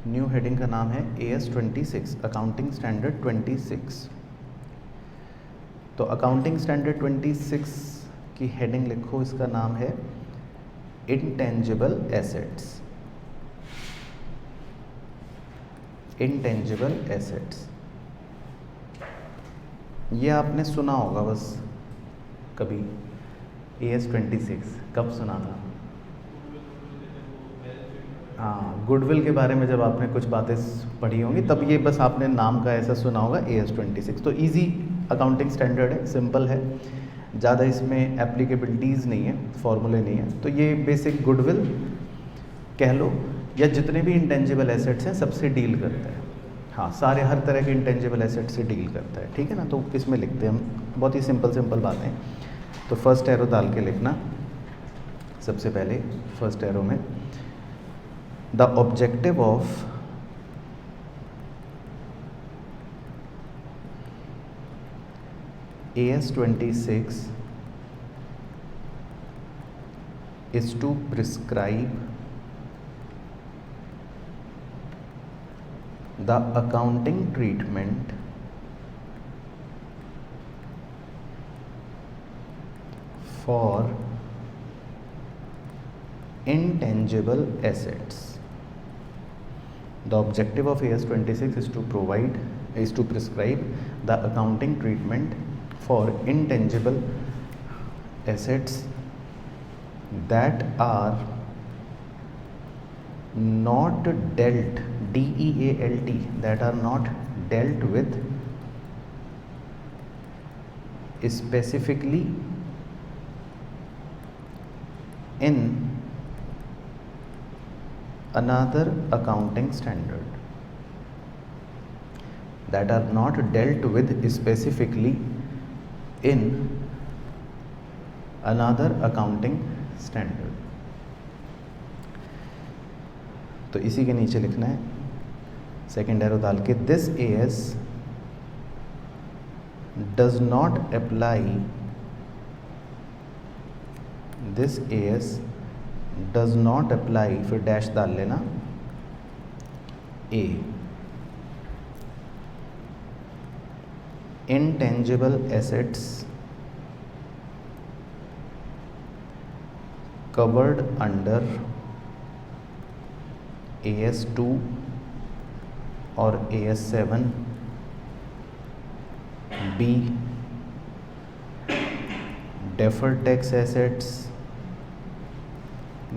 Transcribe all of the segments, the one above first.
New heading का नाम है AS26 अकाउंटिंग स्टैंडर्ड 26। तो अकाउंटिंग स्टैंडर्ड 26 की हेडिंग लिखो, इसका नाम है इंटेंजिबल एसेट्स। इंटेंजिबल एसेट्स ये आपने सुना होगा बस कभी। AS26 कब सुना था? हाँ, गुडविल के बारे में जब आपने कुछ बातें पढ़ी होंगी तब ये बस आपने नाम का ऐसा सुना होगा AS26। तो इजी अकाउंटिंग स्टैंडर्ड है, सिंपल है, ज़्यादा इसमें एप्लीकेबिलिटीज़ नहीं है, फॉर्मूले नहीं है। तो ये बेसिक गुडविल कह लो या जितने भी इंटेंजिबल एसेट्स हैं सबसे डील करता है। हाँ, सारे हर तरह के इंटेंजिबल एसेट से डील करता है, ठीक है ना। तो इसमें लिखते हैं हम, बहुत ही सिंपल बातें। तो फर्स्ट एरो डाल के लिखना सबसे पहले। फर्स्ट एरो में the objective of AS26 is to prescribe the accounting treatment for intangible assets. The objective of AS26 is to prescribe the accounting treatment for intangible assets that are not dealt, DEALT, that are not dealt with specifically in another accounting standard, that are not dealt with specifically in another accounting standard। तो इसी के नीचे लिखना है second arrow डाल के, this AS does not apply, this AS does not apply, फिर dash डाल लेना A, intangible assets covered under AS2 और AS7, B deferred tax assets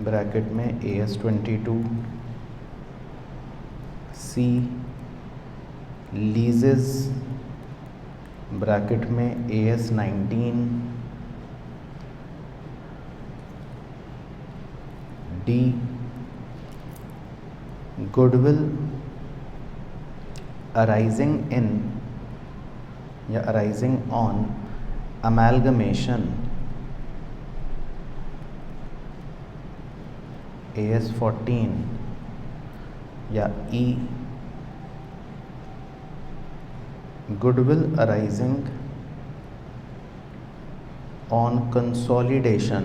bracket में AS22, C लीजेस ब्रैकेट में AS19, D goodwill arising in या arising on अमैलगमेशन AS14, या E goodwill arising on consolidation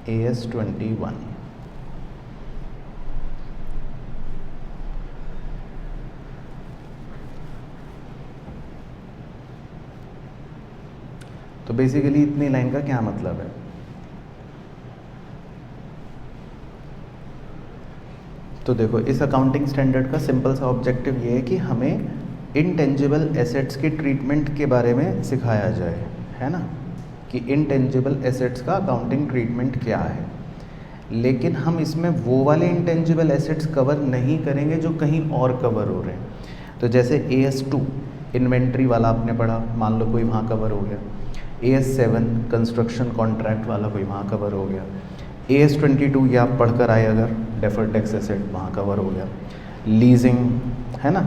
AS21। तो basically इतनी line का क्या मतलब है? तो देखो, इस अकाउंटिंग स्टैंडर्ड का सिंपल सा ऑब्जेक्टिव ये है कि हमें इंटेंजिबल एसेट्स के ट्रीटमेंट के बारे में सिखाया जाए, है ना, कि इंटेंजिबल एसेट्स का अकाउंटिंग ट्रीटमेंट क्या है। लेकिन हम इसमें वो वाले इंटेंजिबल एसेट्स कवर नहीं करेंगे जो कहीं और कवर हो रहे हैं। तो जैसे AS2 इन्वेंट्री वाला आपने पढ़ा, मान लो कोई वहाँ कवर हो गया। AS7 कंस्ट्रक्शन कॉन्ट्रैक्ट वाला कोई वहाँ कवर हो गया। AS22 ये आप पढ़ कर आए अगर, डेफर्ड टैक्स एसेट वहाँ कवर हो गया। लीजिंग, है ना,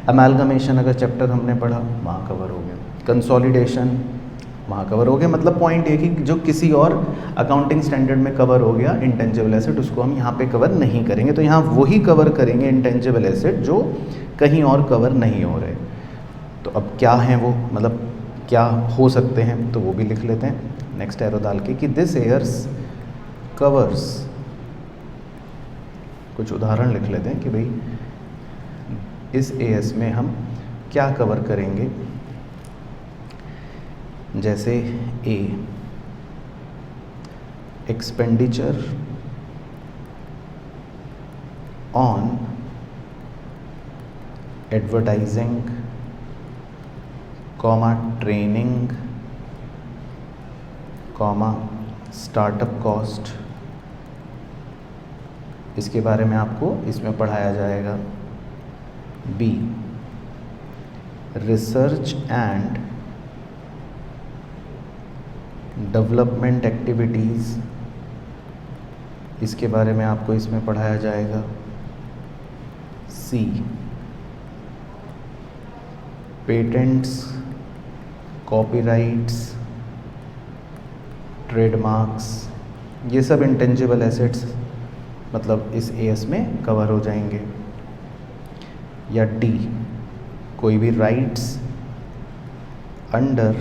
अमैलगमेशन अगर चैप्टर हमने पढ़ा वहाँ कवर हो गया। कंसोलिडेशन वहाँ कवर हो गया। मतलब पॉइंट ये कि जो किसी और अकाउंटिंग स्टैंडर्ड में कवर हो गया इंटेंजिबल एसेट, उसको हम यहाँ पे कवर नहीं करेंगे। तो यहाँ वही कवर करेंगे इंटेंजिबल एसेट जो कहीं और कवर नहीं हो रहे। तो अब क्या हैं वो, मतलब क्या हो सकते हैं, तो वो भी लिख लेते हैं नेक्स्ट एरो डाल के कि दिस एयर्स कवर्स कुछ उदाहरण लिख लेते हैं कि भाई इस एएस में हम क्या कवर करेंगे। जैसे A, expenditure on advertising, comma training, comma startup cost, इसके बारे में आपको इसमें पढ़ाया जाएगा। B, research and development activities, इसके बारे में आपको इसमें पढ़ाया जाएगा। सी, पेटेंट्स, कॉपीराइट्स, ट्रेडमार्क्स, ये सब इंटेंजिबल एसेट्स मतलब इस एएस में कवर हो जाएंगे। या डी, कोई भी राइट्स अंडर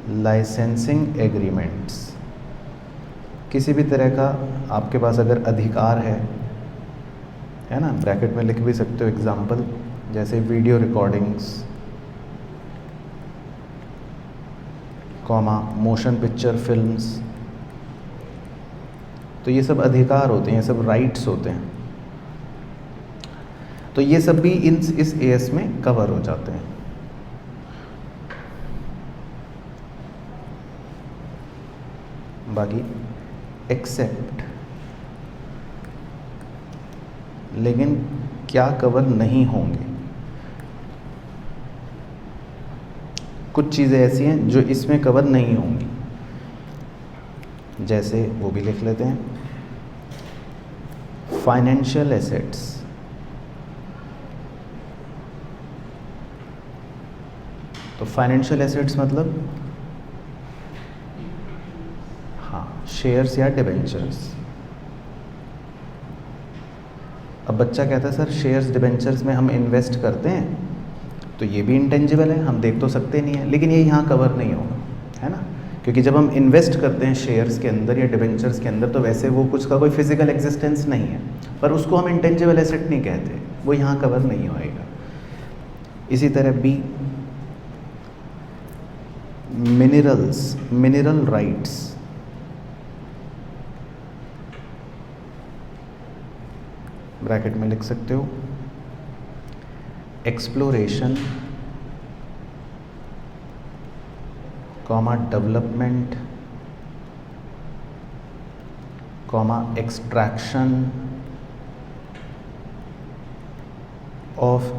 लाइसेंसिंग एग्रीमेंट्स, किसी भी तरह का आपके पास अगर अधिकार है ना, ब्रैकेट में लिख भी सकते हो एग्जाम्पल, जैसे video recordings, comma motion picture films, तो ये सब अधिकार होते हैं, ये सब राइट्स होते हैं। तो ये सब भी इस एएस में कवर हो जाते हैं। बाकी एक्सेप्ट, लेकिन क्या कवर नहीं होंगे, कुछ चीज़ें ऐसी हैं जो इसमें कवर नहीं होंगी, जैसे वो भी लिख लेते हैं। फाइनेंशियल एसेट्स, तो फाइनेंशियल एसेट्स मतलब हाँ शेयर्स या डिबेंचर्स। अब बच्चा कहता है सर शेयर्स डिबेंचर्स में हम इन्वेस्ट करते हैं, तो ये भी इंटेंजिबल है, हम देख तो सकते नहीं है, लेकिन ये यहाँ कवर नहीं होगा, है ना, क्योंकि जब हम इन्वेस्ट करते हैं शेयर्स के अंदर या डिबेंचर्स के अंदर तो वैसे वो कुछ का कोई फिजिकल एग्जिस्टेंस नहीं है, पर उसको हम इंटेंजिबल एसेट नहीं कहते, वो यहाँ कवर नहीं होएगा। इसी तरह B, minerals, mineral rights, bracket में लिख सकते हो। Exploration, comma development, comma extraction of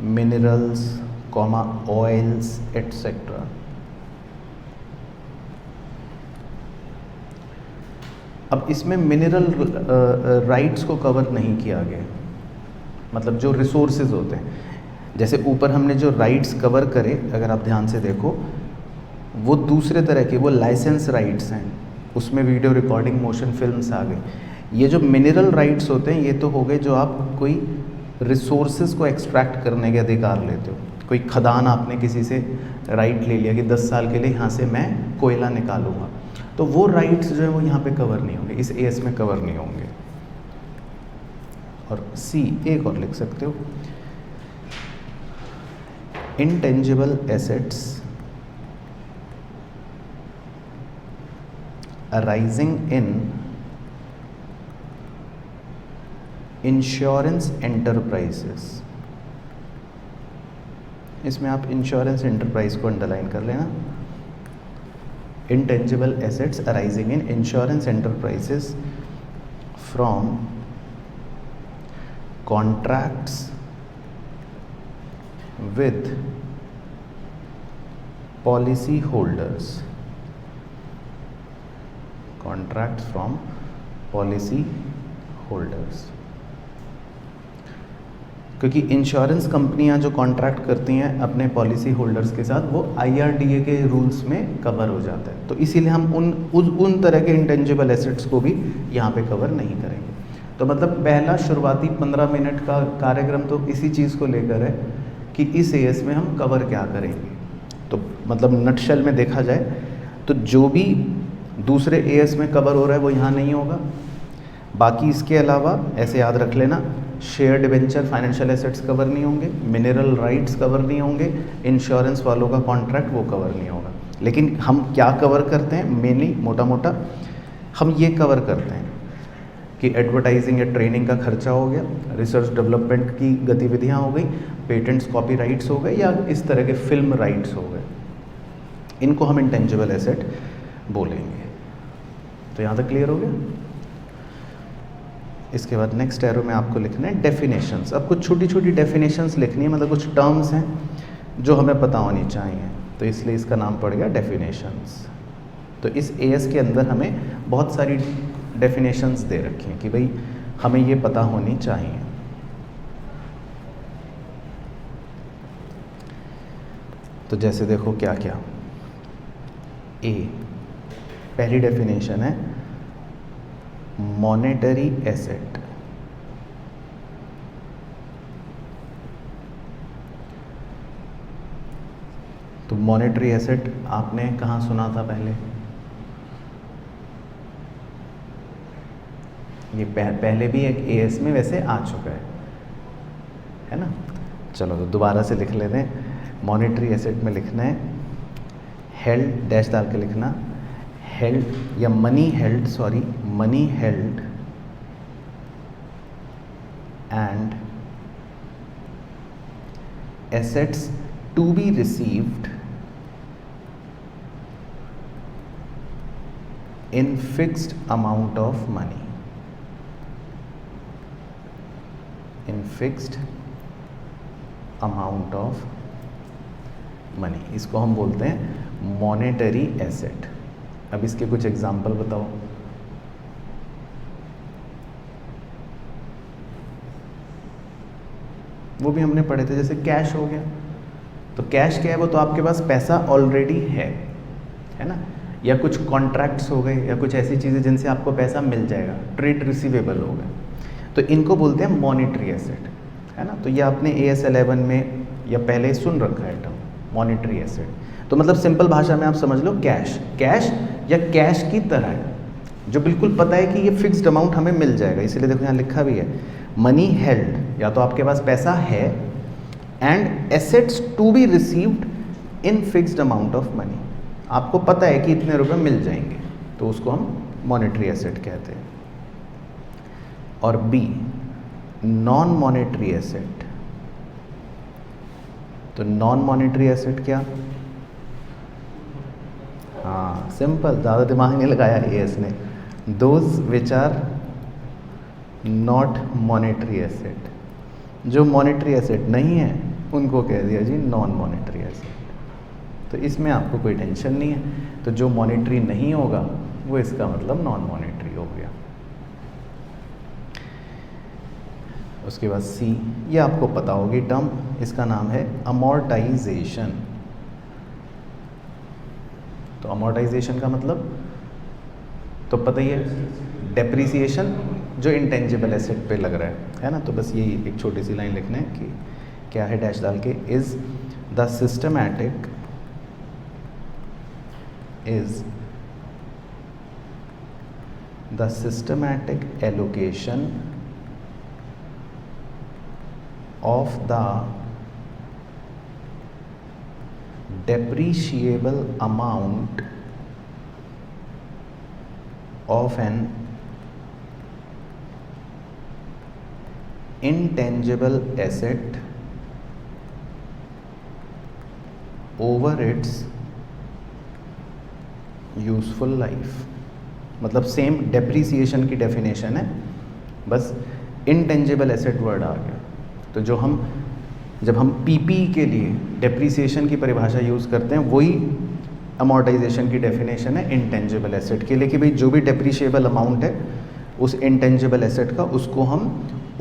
minerals, comma oils etcetera. अब इसमें मिनरल राइट्स को कवर नहीं किया गया, मतलब जो रिसोर्सेज होते हैं, जैसे ऊपर हमने जो राइट्स कवर करे अगर आप ध्यान से देखो वो दूसरे तरह के, वो लाइसेंस राइट्स हैं, उसमें वीडियो रिकॉर्डिंग, मोशन फिल्म्स आ गए। ये जो मिनरल राइट्स होते हैं ये तो हो गए जो आप कोई रिसोर्सेज को एक्सट्रैक्ट करने के अधिकार लेते हो। कोई खदान आपने किसी से राइट ले लिया कि 10 साल के लिए यहाँ से मैं कोयला निकालूंगा, तो वो राइट्स जो है वो यहाँ पे कवर नहीं होंगे, इस एएस में कवर नहीं होंगे। और सी एक और लिख सकते हो, intangible assets arising in insurance enterprises, इसमें आप इंश्योरेंस एंटरप्राइज को अंडरलाइन कर लेना। Intangible assets arising in insurance enterprises from contracts with policy holders, contracts from policy holders, क्योंकि इंश्योरेंस कंपनियां जो कॉन्ट्रैक्ट करती हैं अपने पॉलिसी होल्डर्स के साथ वो IRDA के रूल्स में कवर हो जाता है, तो इसीलिए हम उन तरह के इंटेंजिबल एसेट्स को भी यहाँ पे कवर नहीं करेंगे। तो मतलब पहला शुरुआती 15 मिनट का कार्यक्रम तो इसी चीज़ को लेकर है कि इस एएस में हम कवर क्या करेंगे। तो मतलब नटशेल में देखा जाए तो जो भी दूसरे एएस में कवर हो रहा है वो यहाँ नहीं होगा, बाकी इसके अलावा ऐसे याद रख लेना, share debenture financial assets cover नहीं होंगे, मिनरल राइट्स कवर नहीं होंगे, इंश्योरेंस वालों का कॉन्ट्रैक्ट वो कवर नहीं होगा। लेकिन हम क्या कवर करते हैं मेनली, मोटा मोटा हम ये कवर करते हैं कि एडवर्टाइजिंग या ट्रेनिंग का खर्चा हो गया, रिसर्च डेवलपमेंट की गतिविधियाँ हो गई, पेटेंट्स कॉपी राइट्स हो गए, या इस तरह के फिल्म राइट्स हो गए, इनको हम इंटेंजिबल एसेट बोलेंगे। तो यहाँ तक क्लियर हो गया। इसके बाद नेक्स्ट एरो में आपको लिखना है डेफिनेशंस। अब कुछ छोटी छोटी डेफिनेशंस लिखनी है, मतलब कुछ टर्म्स हैं जो हमें पता होनी चाहिए, तो इसलिए इसका नाम पड़ गया डेफिनेशंस। तो इस एएस के अंदर हमें बहुत सारी डेफिनेशंस दे रखी हैं कि भाई हमें ये पता होनी चाहिए। तो जैसे देखो क्या क्या, ए पहली डेफिनेशन है मॉनेटरी एसेट। तो मॉनेटरी एसेट आपने कहाँ सुना था पहले? ये पहले भी एक एएस में वैसे आ चुका है ना। चलो तो दोबारा से लिख लेते हैं। मॉनेटरी एसेट में लिखना है हेल्ड, डैश डाल के लिखना, हेल्ड या money held, sorry money held and assets to be received in fixed amount of money, in fixed amount of money, इसको हम बोलते हैं मॉनेटरी एसेट। अब इसके कुछ एग्जाम्पल बताओ। वो भी हमने पढ़े थे, जैसे कैश हो गया, तो कैश क्या है, वो तो आपके पास पैसा ऑलरेडी है ना, या कुछ कॉन्ट्रैक्ट्स हो गए, या कुछ ऐसी चीज़ें जिनसे आपको पैसा मिल जाएगा, ट्रेड रिसीवेबल हो गए, तो इनको बोलते हैं मॉनेटरी एसेट, है ना। तो ये आपने AS11 में या पहले सुन रखा है टर्म मॉनेटरी एसेट। तो मतलब सिंपल भाषा में आप समझ लो कैश, कैश या कैश की तरह है, जो बिल्कुल पता है कि ये फिक्स्ड अमाउंट हमें मिल जाएगा। इसीलिए देखो यहाँ लिखा भी है मनी हेल्ड, या तो आपके पास पैसा है, and assets to be received in fixed amount of money, आपको पता है कि इतने रुपए मिल जाएंगे, तो उसको हम मॉनेटरी एसेट कहते हैं। और बी नॉन मॉनेटरी एसेट। तो नॉन मॉनेटरी एसेट क्या? हाँ सिंपल, ज़्यादा दिमाग नहीं लगाया एएस ने। Those which are not monetary asset, जो मॉनेटरी एसेट नहीं है उनको कह दिया जी नॉन मॉनेटरी एसेट। तो इसमें आपको कोई टेंशन नहीं है, तो जो मॉनेटरी नहीं होगा वो इसका मतलब नॉन मॉनेटरी हो गया। उसके बाद सी, ये आपको पता होगी टर्म, इसका नाम है अमोर्टाइजेशन। तो अमोर्टाइजेशन का मतलब तो पता ही है, डेप्रिसिएशन जो इंटेंजिबल एसेट पे लग रहा है ना। तो बस यही एक छोटी सी लाइन लिखना है कि क्या है, डैश डाल के, is the systematic is the systematic allocation of the depreciable amount of an intangible asset over its useful life. मतलब सेम डेप्रीसिएशन की डेफिनेशन है, बस इंटेंजिबल एसेट वर्ड आ गया। तो जब हम पीपी के लिए डेप्रीसिएशन की परिभाषा यूज़ करते हैं, वही अमोर्टाइजेशन की डेफिनेशन है इंटेंजिबल एसेट के लिए, कि भाई जो भी डेप्रीशिएबल अमाउंट है उस इंटेंजिबल एसेट का, उसको हम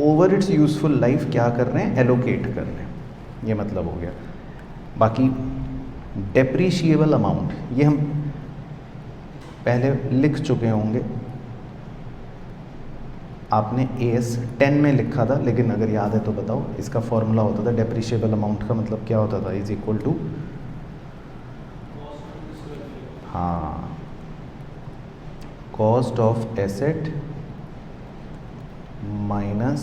ओवर इट्स यूज़फुल लाइफ क्या कर रहे हैं, एलोकेट कर रहे हैं, ये मतलब हो गया। बाकी डेप्रीशिएबल अमाउंट ये हम पहले लिख चुके होंगे, आपने AS10 में लिखा था, लेकिन अगर याद है तो बताओ। इसका फॉर्मूला होता था डेप्रीशिएबल अमाउंट का मतलब क्या होता था, इज इक्वल टू, हाँ, cost of asset minus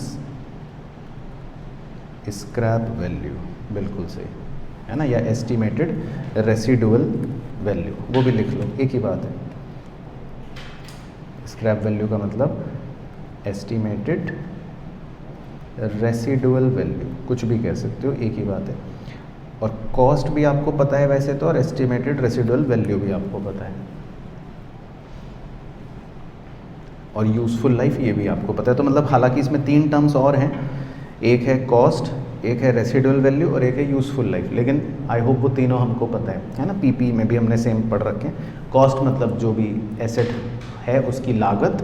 scrap value, बिल्कुल सही है ना, या एस्टिमेटेड रेसिडुअल वैल्यू, वो भी लिख लो, एक ही बात है। स्क्रैप वैल्यू का मतलब एस्टिमेटेड रेसिडुअल वैल्यू, कुछ भी कह सकते हो, एक ही बात है। और कॉस्ट भी आपको पता है वैसे तो, और एस्टिमेटेड रेसिडुअल वैल्यू भी आपको पता है, और यूज़फुल लाइफ ये भी आपको पता है। तो मतलब हालांकि इसमें 3 टर्म्स और हैं, एक है कॉस्ट, एक है रेसिडुअल वैल्यू और एक है यूज़फुल लाइफ, लेकिन आई होप वो तीनों हमको पता है ना। पीपी में भी हमने सेम पढ़ रखे हैं। कॉस्ट मतलब जो भी एसेट है उसकी लागत,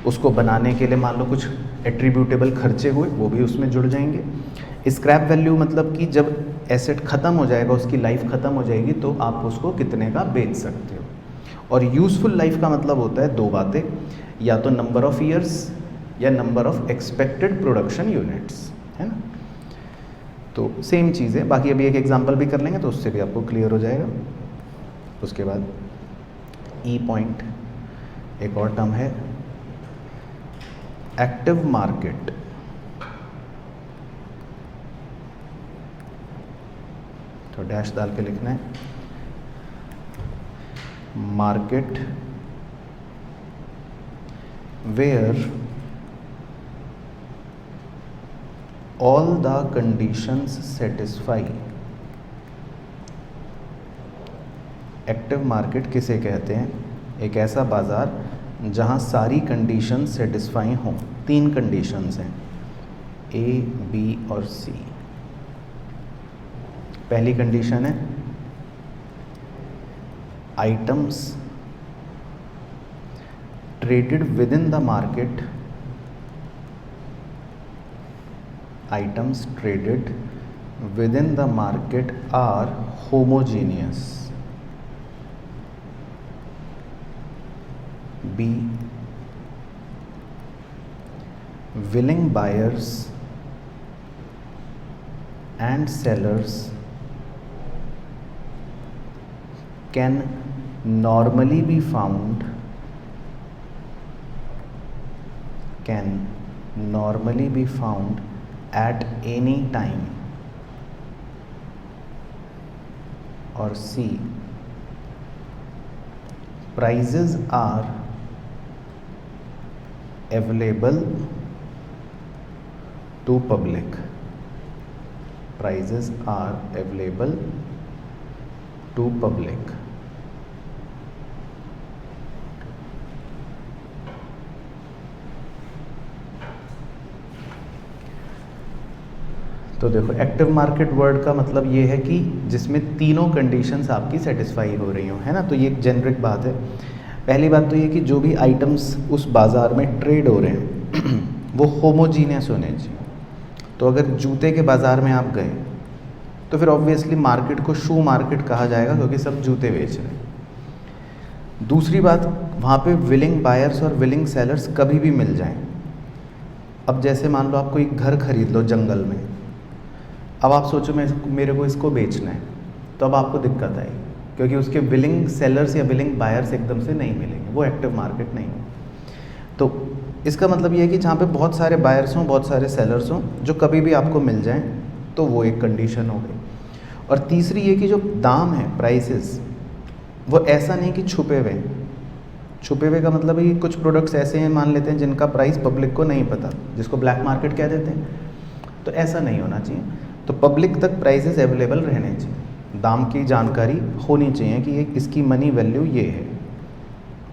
उसको बनाने के लिए मान लो कुछ एट्रीब्यूटेबल खर्चे हुए, वो भी उसमें जुड़ जाएंगे। स्क्रैप वैल्यू मतलब कि जब एसेट ख़त्म हो जाएगा, उसकी लाइफ ख़त्म हो जाएगी, तो आप उसको कितने का बेच सकते हो। और यूज़फुल लाइफ का मतलब होता है 2 बातें, या तो नंबर ऑफ़ ईयर्स या number of expected production units, है ना। तो सेम चीज़ है। बाकी अभी एक एग्जांपल भी कर लेंगे तो उससे भी आपको क्लियर हो जाएगा। उसके बाद ई पॉइंट, एक और टर्म है एक्टिव मार्केट। तो डैश डाल के लिखना है, market where all the conditions satisfy। Active market किसे कहते हैं? एक ऐसा बाज़ार जहां सारी कंडीशन सेटिस्फाई हों। 3 कंडीशंस हैं, ए, बी और सी। पहली कंडीशन है items traded with in the market, items traded within the market are homogeneous. B, willing buyers and sellers can normally be found at any time। और C, prices are available to public। prices are available to public। तो देखो, active market word का मतलब ये है कि जिसमें तीनों कंडीशंस आपकी सेटिस्फाई हो रही हो, है ना। तो ये एक जेनरिक बात है। पहली बात तो ये कि जो भी आइटम्स उस बाज़ार में ट्रेड हो रहे हैं वो होमोजीनियस होने चाहिए। तो अगर जूते के बाज़ार में आप गए तो फिर ऑब्वियसली मार्केट को शू मार्केट कहा जाएगा, क्योंकि सब जूते बेच रहे हैं। दूसरी बात, वहाँ पे विलिंग बायर्स और विलिंग सेलर्स कभी भी मिल जाएं। अब जैसे मान लो आप कोई घर खरीद लो जंगल में, अब आप सोचो मेरे को इसको बेचना है, तो अब आपको दिक्कत आएगी, क्योंकि उसके विलिंग सेलर्स या विलिंग बायर्स एकदम से नहीं मिलेंगे, वो एक्टिव मार्केट नहीं है। तो इसका मतलब ये है कि जहाँ पे बहुत सारे बायर्स हों, बहुत सारे सेलर्स हों, जो कभी भी आपको मिल जाएं, तो वो एक कंडीशन हो गई। और तीसरी ये कि जो दाम है, प्राइसेस, वो ऐसा नहीं कि छुपे हुए का मतलब है कि कुछ प्रोडक्ट्स ऐसे हैं, मान लेते हैं, जिनका प्राइस पब्लिक को नहीं पता, जिसको ब्लैक मार्केट कह देते हैं। तो ऐसा नहीं होना चाहिए। तो पब्लिक तक प्राइसेस अवेलेबल रहने चाहिए, दाम की जानकारी होनी चाहिए कि ये इसकी मनी वैल्यू ये है,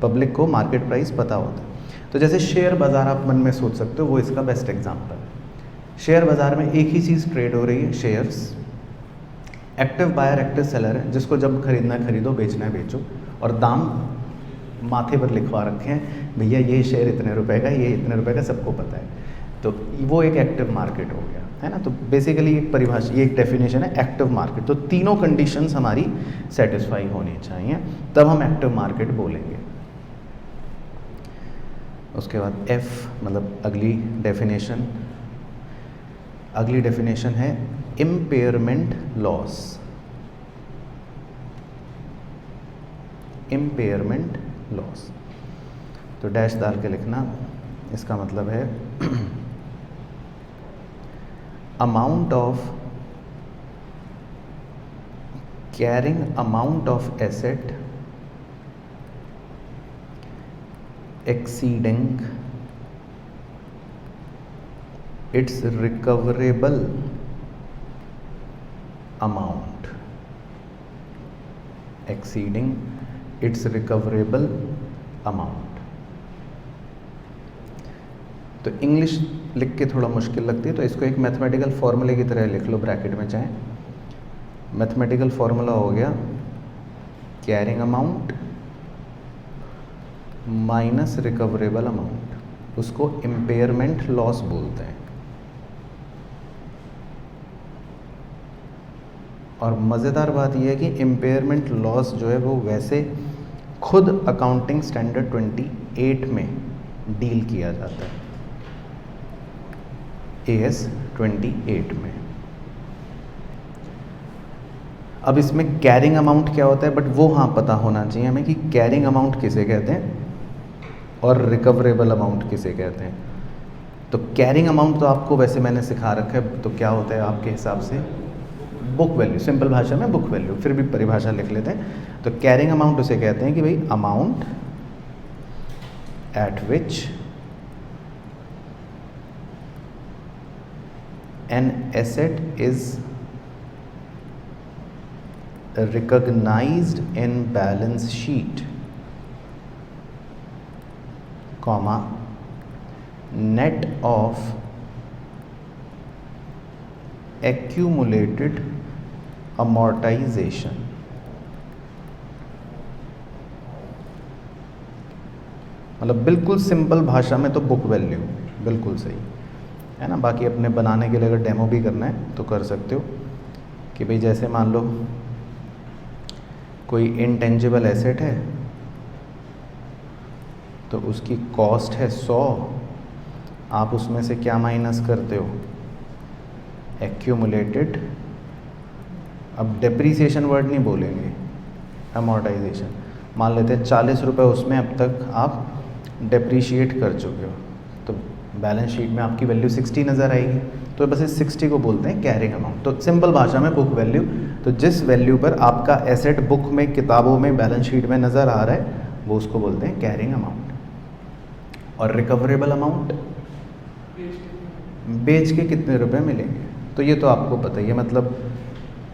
पब्लिक को मार्केट प्राइस पता होता है। तो जैसे शेयर बाज़ार आप मन में सोच सकते हो, वो इसका बेस्ट एग्जांपल है। शेयर बाज़ार में एक ही चीज़ ट्रेड हो रही है, shares. Active buyer active seller है, जिसको जब खरीदना है खरीदो, बेचना है बेचो, और दाम माथे पर लिखवा रखे हैं, भैया ये शेयर इतने रुपए का, ये इतने रुपए का, सबको पता है। तो वो एक एक्टिव मार्केट हो गया, है ना। तो बेसिकली एक परिभाषा, ये एक डेफिनेशन है एक्टिव मार्केट। तो तीनों कंडीशंस हमारी सेटिस्फाई होनी चाहिए, तब हम एक्टिव मार्केट बोलेंगे। उसके बाद एफ मतलब अगली डेफिनेशन है इम्पेयरमेंट लॉस। इम्पेयरमेंट लॉस, तो डैश डाल के लिखना, इसका मतलब है amount of carrying amount of asset exceeding its recoverable amount, exceeding its recoverable amount। तो इंग्लिश लिख के थोड़ा मुश्किल लगती है, तो इसको एक मैथमेटिकल फॉर्मूले की तरह लिख लो ब्रैकेट में चाहे। मैथमेटिकल फॉर्मूला हो गया carrying amount minus recoverable amount, उसको इम्पेयरमेंट लॉस बोलते हैं। और मज़ेदार बात यह है कि इम्पेयरमेंट लॉस जो है वो वैसे खुद अकाउंटिंग स्टैंडर्ड 28 में डील किया जाता है, AS 28 में। अब इसमें कैरिंग अमाउंट क्या होता है, बट वो हाँ पता होना चाहिए हमें कि कैरिंग अमाउंट किसे कहते हैं और रिकवरेबल अमाउंट किसे कहते हैं। तो कैरिंग अमाउंट तो आपको वैसे मैंने सिखा रखा है, तो क्या होता है आपके हिसाब से बुक वैल्यू, सिंपल भाषा में बुक वैल्यू, फिर भी परिभाषा लिख लेते हैं। तो कैरिंग अमाउंट उसे कहते हैं कि भाई amount at which an asset is recognized in balance sheet, comma net of accumulated amortization। मतलब बिल्कुल सिंपल भाषा में तो बुक वैल्यू बिल्कुल सही है ना। बाकी अपने बनाने के लिए अगर डेमो भी करना है तो कर सकते हो कि भाई जैसे मान लो कोई इंटेंजिबल एसेट है तो उसकी कॉस्ट है 100, आप उसमें से क्या माइनस करते हो, एक्यूमुलेटेड। अब डेप्रीसिएशन वर्ड नहीं बोलेंगे, अमोर्टाइजेशन। मान लेते हैं 40 रुपये उसमें अब तक आप डेप्रीशिएट कर चुके हो, तो बैलेंस शीट में आपकी वैल्यू 60 नज़र आएगी। तो बस इस 60 को बोलते हैं कैरिंग अमाउंट। तो सिंपल भाषा में बुक वैल्यू, तो जिस वैल्यू पर आपका एसेट बुक में, किताबों में, बैलेंस शीट में नज़र आ रहा है वो उसको बोलते हैं कैरिंग अमाउंट। और रिकवरेबल अमाउंट बेच के कितने रुपए मिलेंगे, तो ये तो आपको पता ही है। मतलब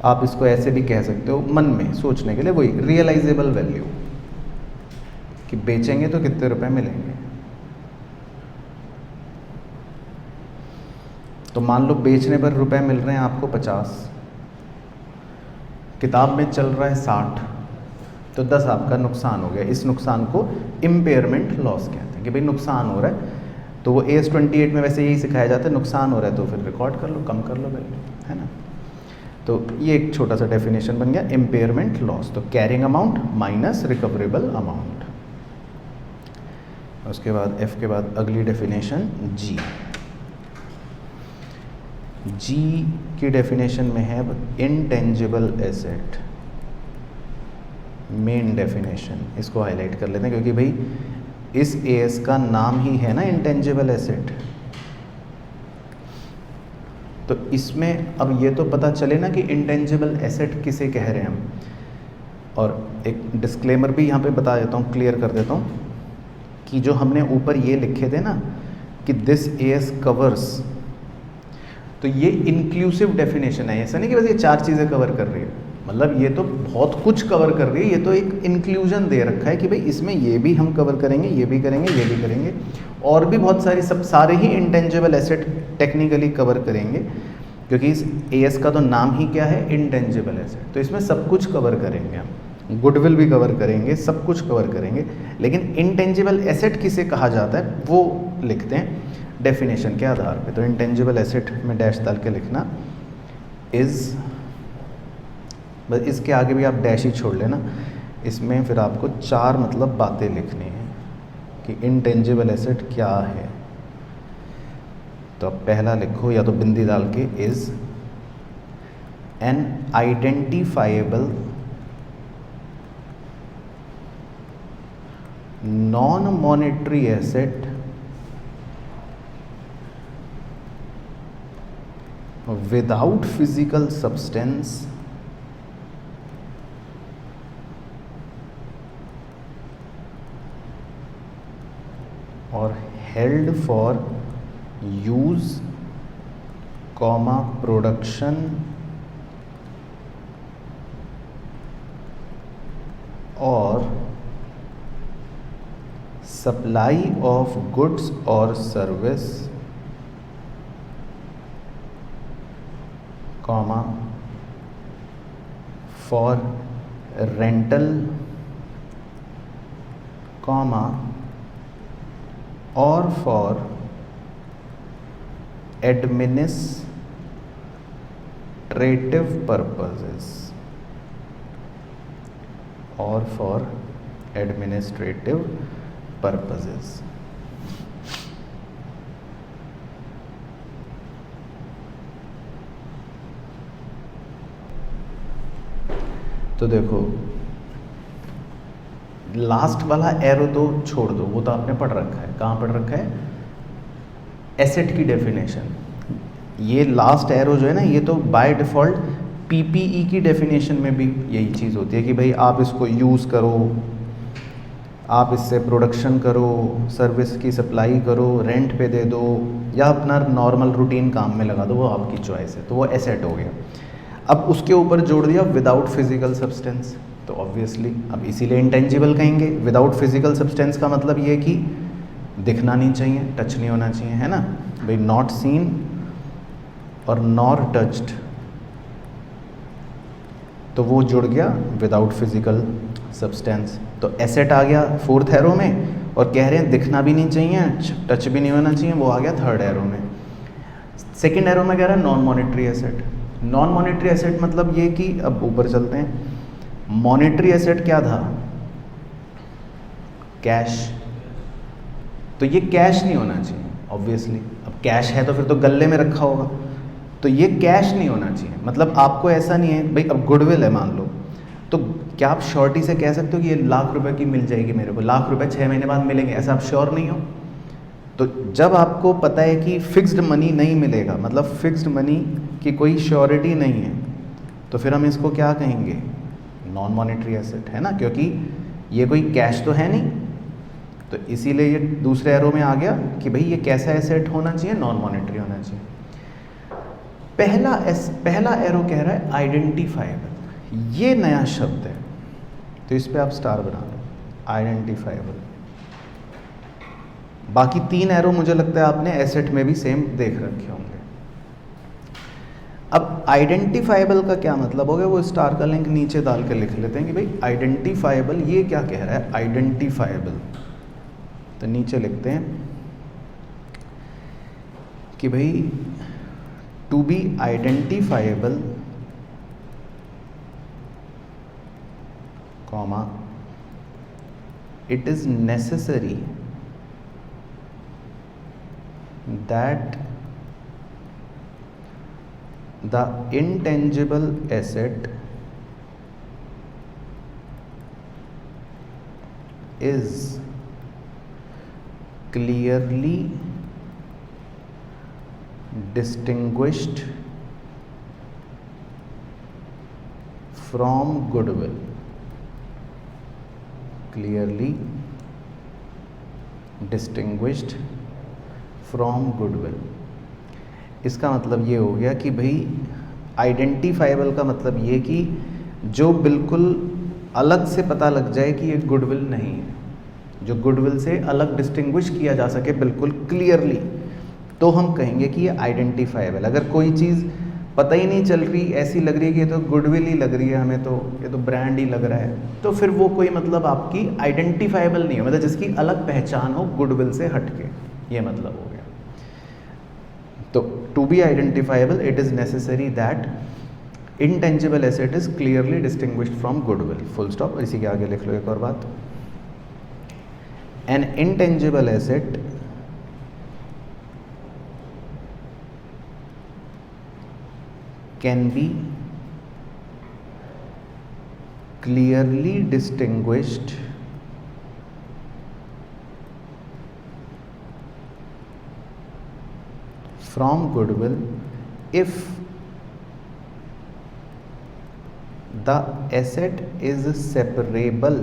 आप इसको ऐसे भी कह सकते हो मन में सोचने के लिए, वही रियलाइजेबल वैल्यू कि बेचेंगे तो कितने रुपए मिलेंगे। तो मान लो बेचने पर रुपए मिल रहे हैं आपको 50, किताब में चल रहा है 60, तो 10 आपका नुकसान हो गया। इस नुकसान को इम्पेयरमेंट लॉस कहते हैं कि भाई नुकसान हो रहा है। तो वो AS 28 में वैसे यही सिखाया जाता है, नुकसान हो रहा है तो फिर रिकॉर्ड कर लो, कम कर लो वैल्यू, है ना। तो ये एक छोटा सा डेफिनेशन बन गया इम्पेयरमेंट लॉस। तो carrying amount minus recoverable amount. उसके बाद F के बाद अगली डेफिनेशन G। G की डेफिनेशन में है इंटेंजिबल एसेट, मेन डेफिनेशन। इसको हाईलाइट कर लेते हैं क्योंकि भाई इस AS का नाम ही है ना इंटेंजिबल एसेट। तो इसमें अब ये तो पता चले ना कि इंटेंजिबल एसेट किसे कह रहे हैं हम। और एक डिस्क्लेमर भी यहाँ पे बता देता हूँ, क्लियर कर देता हूँ कि जो हमने ऊपर ये लिखे थे ना कि दिस AS कवर्स, तो ये इंक्लूसिव डेफिनेशन है। ऐसा नहीं कि बस ये 4 चीज़ें कवर कर रही है, मतलब ये तो बहुत कुछ कवर कर रही है। ये तो एक इंक्लूजन दे रखा है कि भाई इसमें ये भी हम कवर करेंगे, ये भी करेंगे, ये भी करेंगे, और भी बहुत सारी, सब सारे ही इंटेंजिबल एसेट टेक्निकली कवर करेंगे क्योंकि इस AS का तो नाम ही क्या है, इंटेंजिबल एसेट। तो इसमें सब कुछ कवर करेंगे हम, गुडविल भी कवर करेंगे, सब कुछ कवर करेंगे। लेकिन इंटेंजिबल एसेट किसे कहा जाता है वो लिखते हैं डेफिनेशन के आधार पे। तो इंटेंजिबल एसेट में डैश डाल के लिखना इज़, बस इसके आगे भी आप डैश ही छोड़ लेना। इसमें फिर आपको 4 मतलब बातें लिखनी है कि इंटेंजिबल एसेट क्या है। तो अब पहला लिखो या तो बिंदी डाल के, is an identifiable non monetary asset without physical substance or held for use, production or supply of goods or service, for rental, or for administrative purposes, or for administrative purposes. तो देखो लास्ट वाला arrow तो छोड़ दो, वो तो आपने पढ़ रखा है। कहाँ पढ़ रखा है? एसेट की डेफिनेशन। ये लास्ट एरो जो है ना, ये तो बाय डिफ़ॉल्ट पीपीई की डेफिनेशन में भी यही चीज़ होती है कि भाई आप इसको यूज़ करो, आप इससे प्रोडक्शन करो, सर्विस की सप्लाई करो, रेंट पे दे दो, या अपना नॉर्मल रूटीन काम में लगा दो, वो आपकी चॉइस है। तो वो एसेट हो गया। अब उसके ऊपर जोड़ दिया विदाउट फिजिकल सब्सटेंस, तो ऑब्वियसली अब इसीलिए इंटेंजिबल कहेंगे। विदाउट फिजिकल सब्सटेंस का मतलब ये है कि दिखना नहीं चाहिए, टच नहीं होना चाहिए, है ना भाई। नॉट सीन और नॉर टच्ड, तो वो जुड़ गया विदाउट फिजिकल सब्सटेंस। तो एसेट आ गया फोर्थ एरो में, और कह रहे हैं दिखना भी नहीं चाहिए, टच भी नहीं होना चाहिए, वो आ गया थर्ड एरो में। सेकेंड एरो में कह रहा है non monetary asset. Non monetary asset मतलब ये कि, अब ऊपर चलते हैं, मॉनेटरी एसेट क्या था? कैश। तो ये कैश नहीं होना चाहिए ऑब्वियसली। अब कैश है तो फिर तो गले में रखा होगा, तो ये कैश नहीं होना चाहिए। मतलब आपको ऐसा नहीं है भाई, अब गुडविल है मान लो, तो क्या आप श्योरिटी से कह सकते हो कि ये ₹1,00,000 की मिल जाएगी मेरे को, ₹1,00,000 6 महीने बाद मिलेंगे, ऐसा आप श्योर नहीं हो। तो जब आपको पता है कि फिक्स्ड मनी नहीं मिलेगा, मतलब फिक्स्ड मनी की कोई श्योरिटी नहीं है, तो फिर हम इसको क्या कहेंगे? नॉन मॉनेटरी एसेट, है ना, क्योंकि ये कोई कैश तो है नहीं। तो इसीलिए ये दूसरे एरो में आ गया कि भाई ये कैसा एसेट होना चाहिए? नॉन मॉनेटरी होना चाहिए। पहला एरो कह रहा है आइडेंटिफाइबल। ये नया शब्द है, तो इस पे आप स्टार बना लो, आइडेंटिफाइबल। बाकी 3 एरो मुझे लगता है आपने एसेट में भी सेम देख रखे होंगे। अब आइडेंटिफाइबल का क्या मतलब हो गया, वो स्टार का लिंक नीचे डाल के लिख लेते हैं कि भाई आइडेंटिफाइबल ये क्या कह रहा है? आइडेंटिफाइबल, तो नीचे लिखते हैं कि भाई to be identifiable, it is necessary that the intangible asset is clearly distinguished from goodwill. Clearly distinguished from goodwill। इसका मतलब ये हो गया कि भाई आइडेंटिफाइबल का मतलब ये कि जो बिल्कुल अलग से पता लग जाए कि ये गुडविल नहीं है, जो गुडविल से अलग डिस्टिंग्विश किया जा सके बिल्कुल क्लियरली, तो हम कहेंगे कि ये आइडेंटिफाइबल। अगर कोई चीज़ पता ही नहीं चल रही, ऐसी लग रही है कि ये तो गुडविल ही लग रही है हमें, तो ये तो ब्रांड ही लग रहा है, तो फिर वो कोई मतलब आपकी आइडेंटिफाइबल नहीं है, मतलब जिसकी अलग पहचान हो गुडविल से हटके, ये मतलब हो गया। तो to be identifiable it is necessary that intangible asset is clearly distinguished from goodwill, full stop। इसी के आगे लिख लो एक और बात, an intangible asset can be clearly distinguished from goodwill if the asset is separable,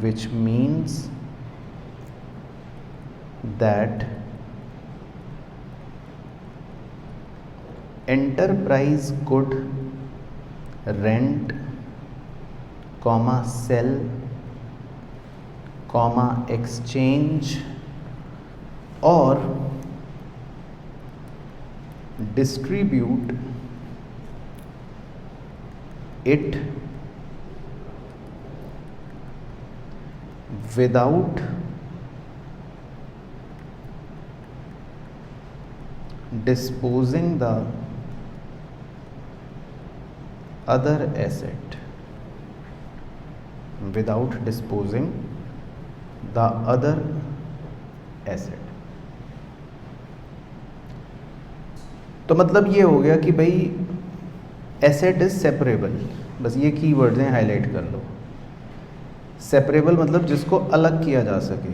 which means that enterprise could rent, sell, exchange or distribute it without disposing the other asset, without disposing the other asset। तो मतलब ये हो गया कि भाई asset is separable, बस ये keywords हैं, हाईलाइट कर लो। सेपरेबल मतलब जिसको अलग किया जा सके,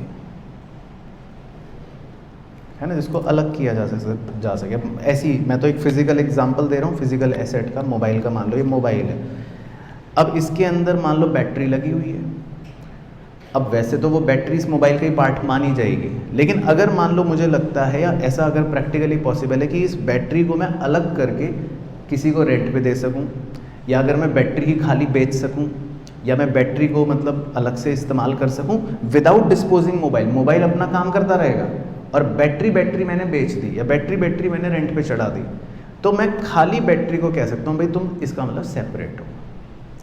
है ना, जिसको अलग किया जा सके। ऐसी मैं तो एक फिजिकल एग्जांपल दे रहा हूँ, फिजिकल एसेट का, मोबाइल का। मान लो ये मोबाइल है, अब इसके अंदर मान लो बैटरी लगी हुई है। अब वैसे तो वो बैटरी इस मोबाइल का ही पार्ट मानी जाएगी, लेकिन अगर मान लो मुझे लगता है, या ऐसा अगर प्रैक्टिकली पॉसिबल है कि इस बैटरी को मैं अलग करके किसी को रेंट पे दे सकूं, या अगर मैं बैटरी ही खाली बेच सकूं, या मैं बैटरी को मतलब अलग से इस्तेमाल कर सकूं विदाउट डिस्पोजिंग मोबाइल अपना काम करता रहेगा, और बैटरी मैंने बेच दी, या बैटरी मैंने रेंट पे चढ़ा दी, तो मैं खाली बैटरी को कह सकता हूँ भाई तुम इसका मतलब सेपरेट हो,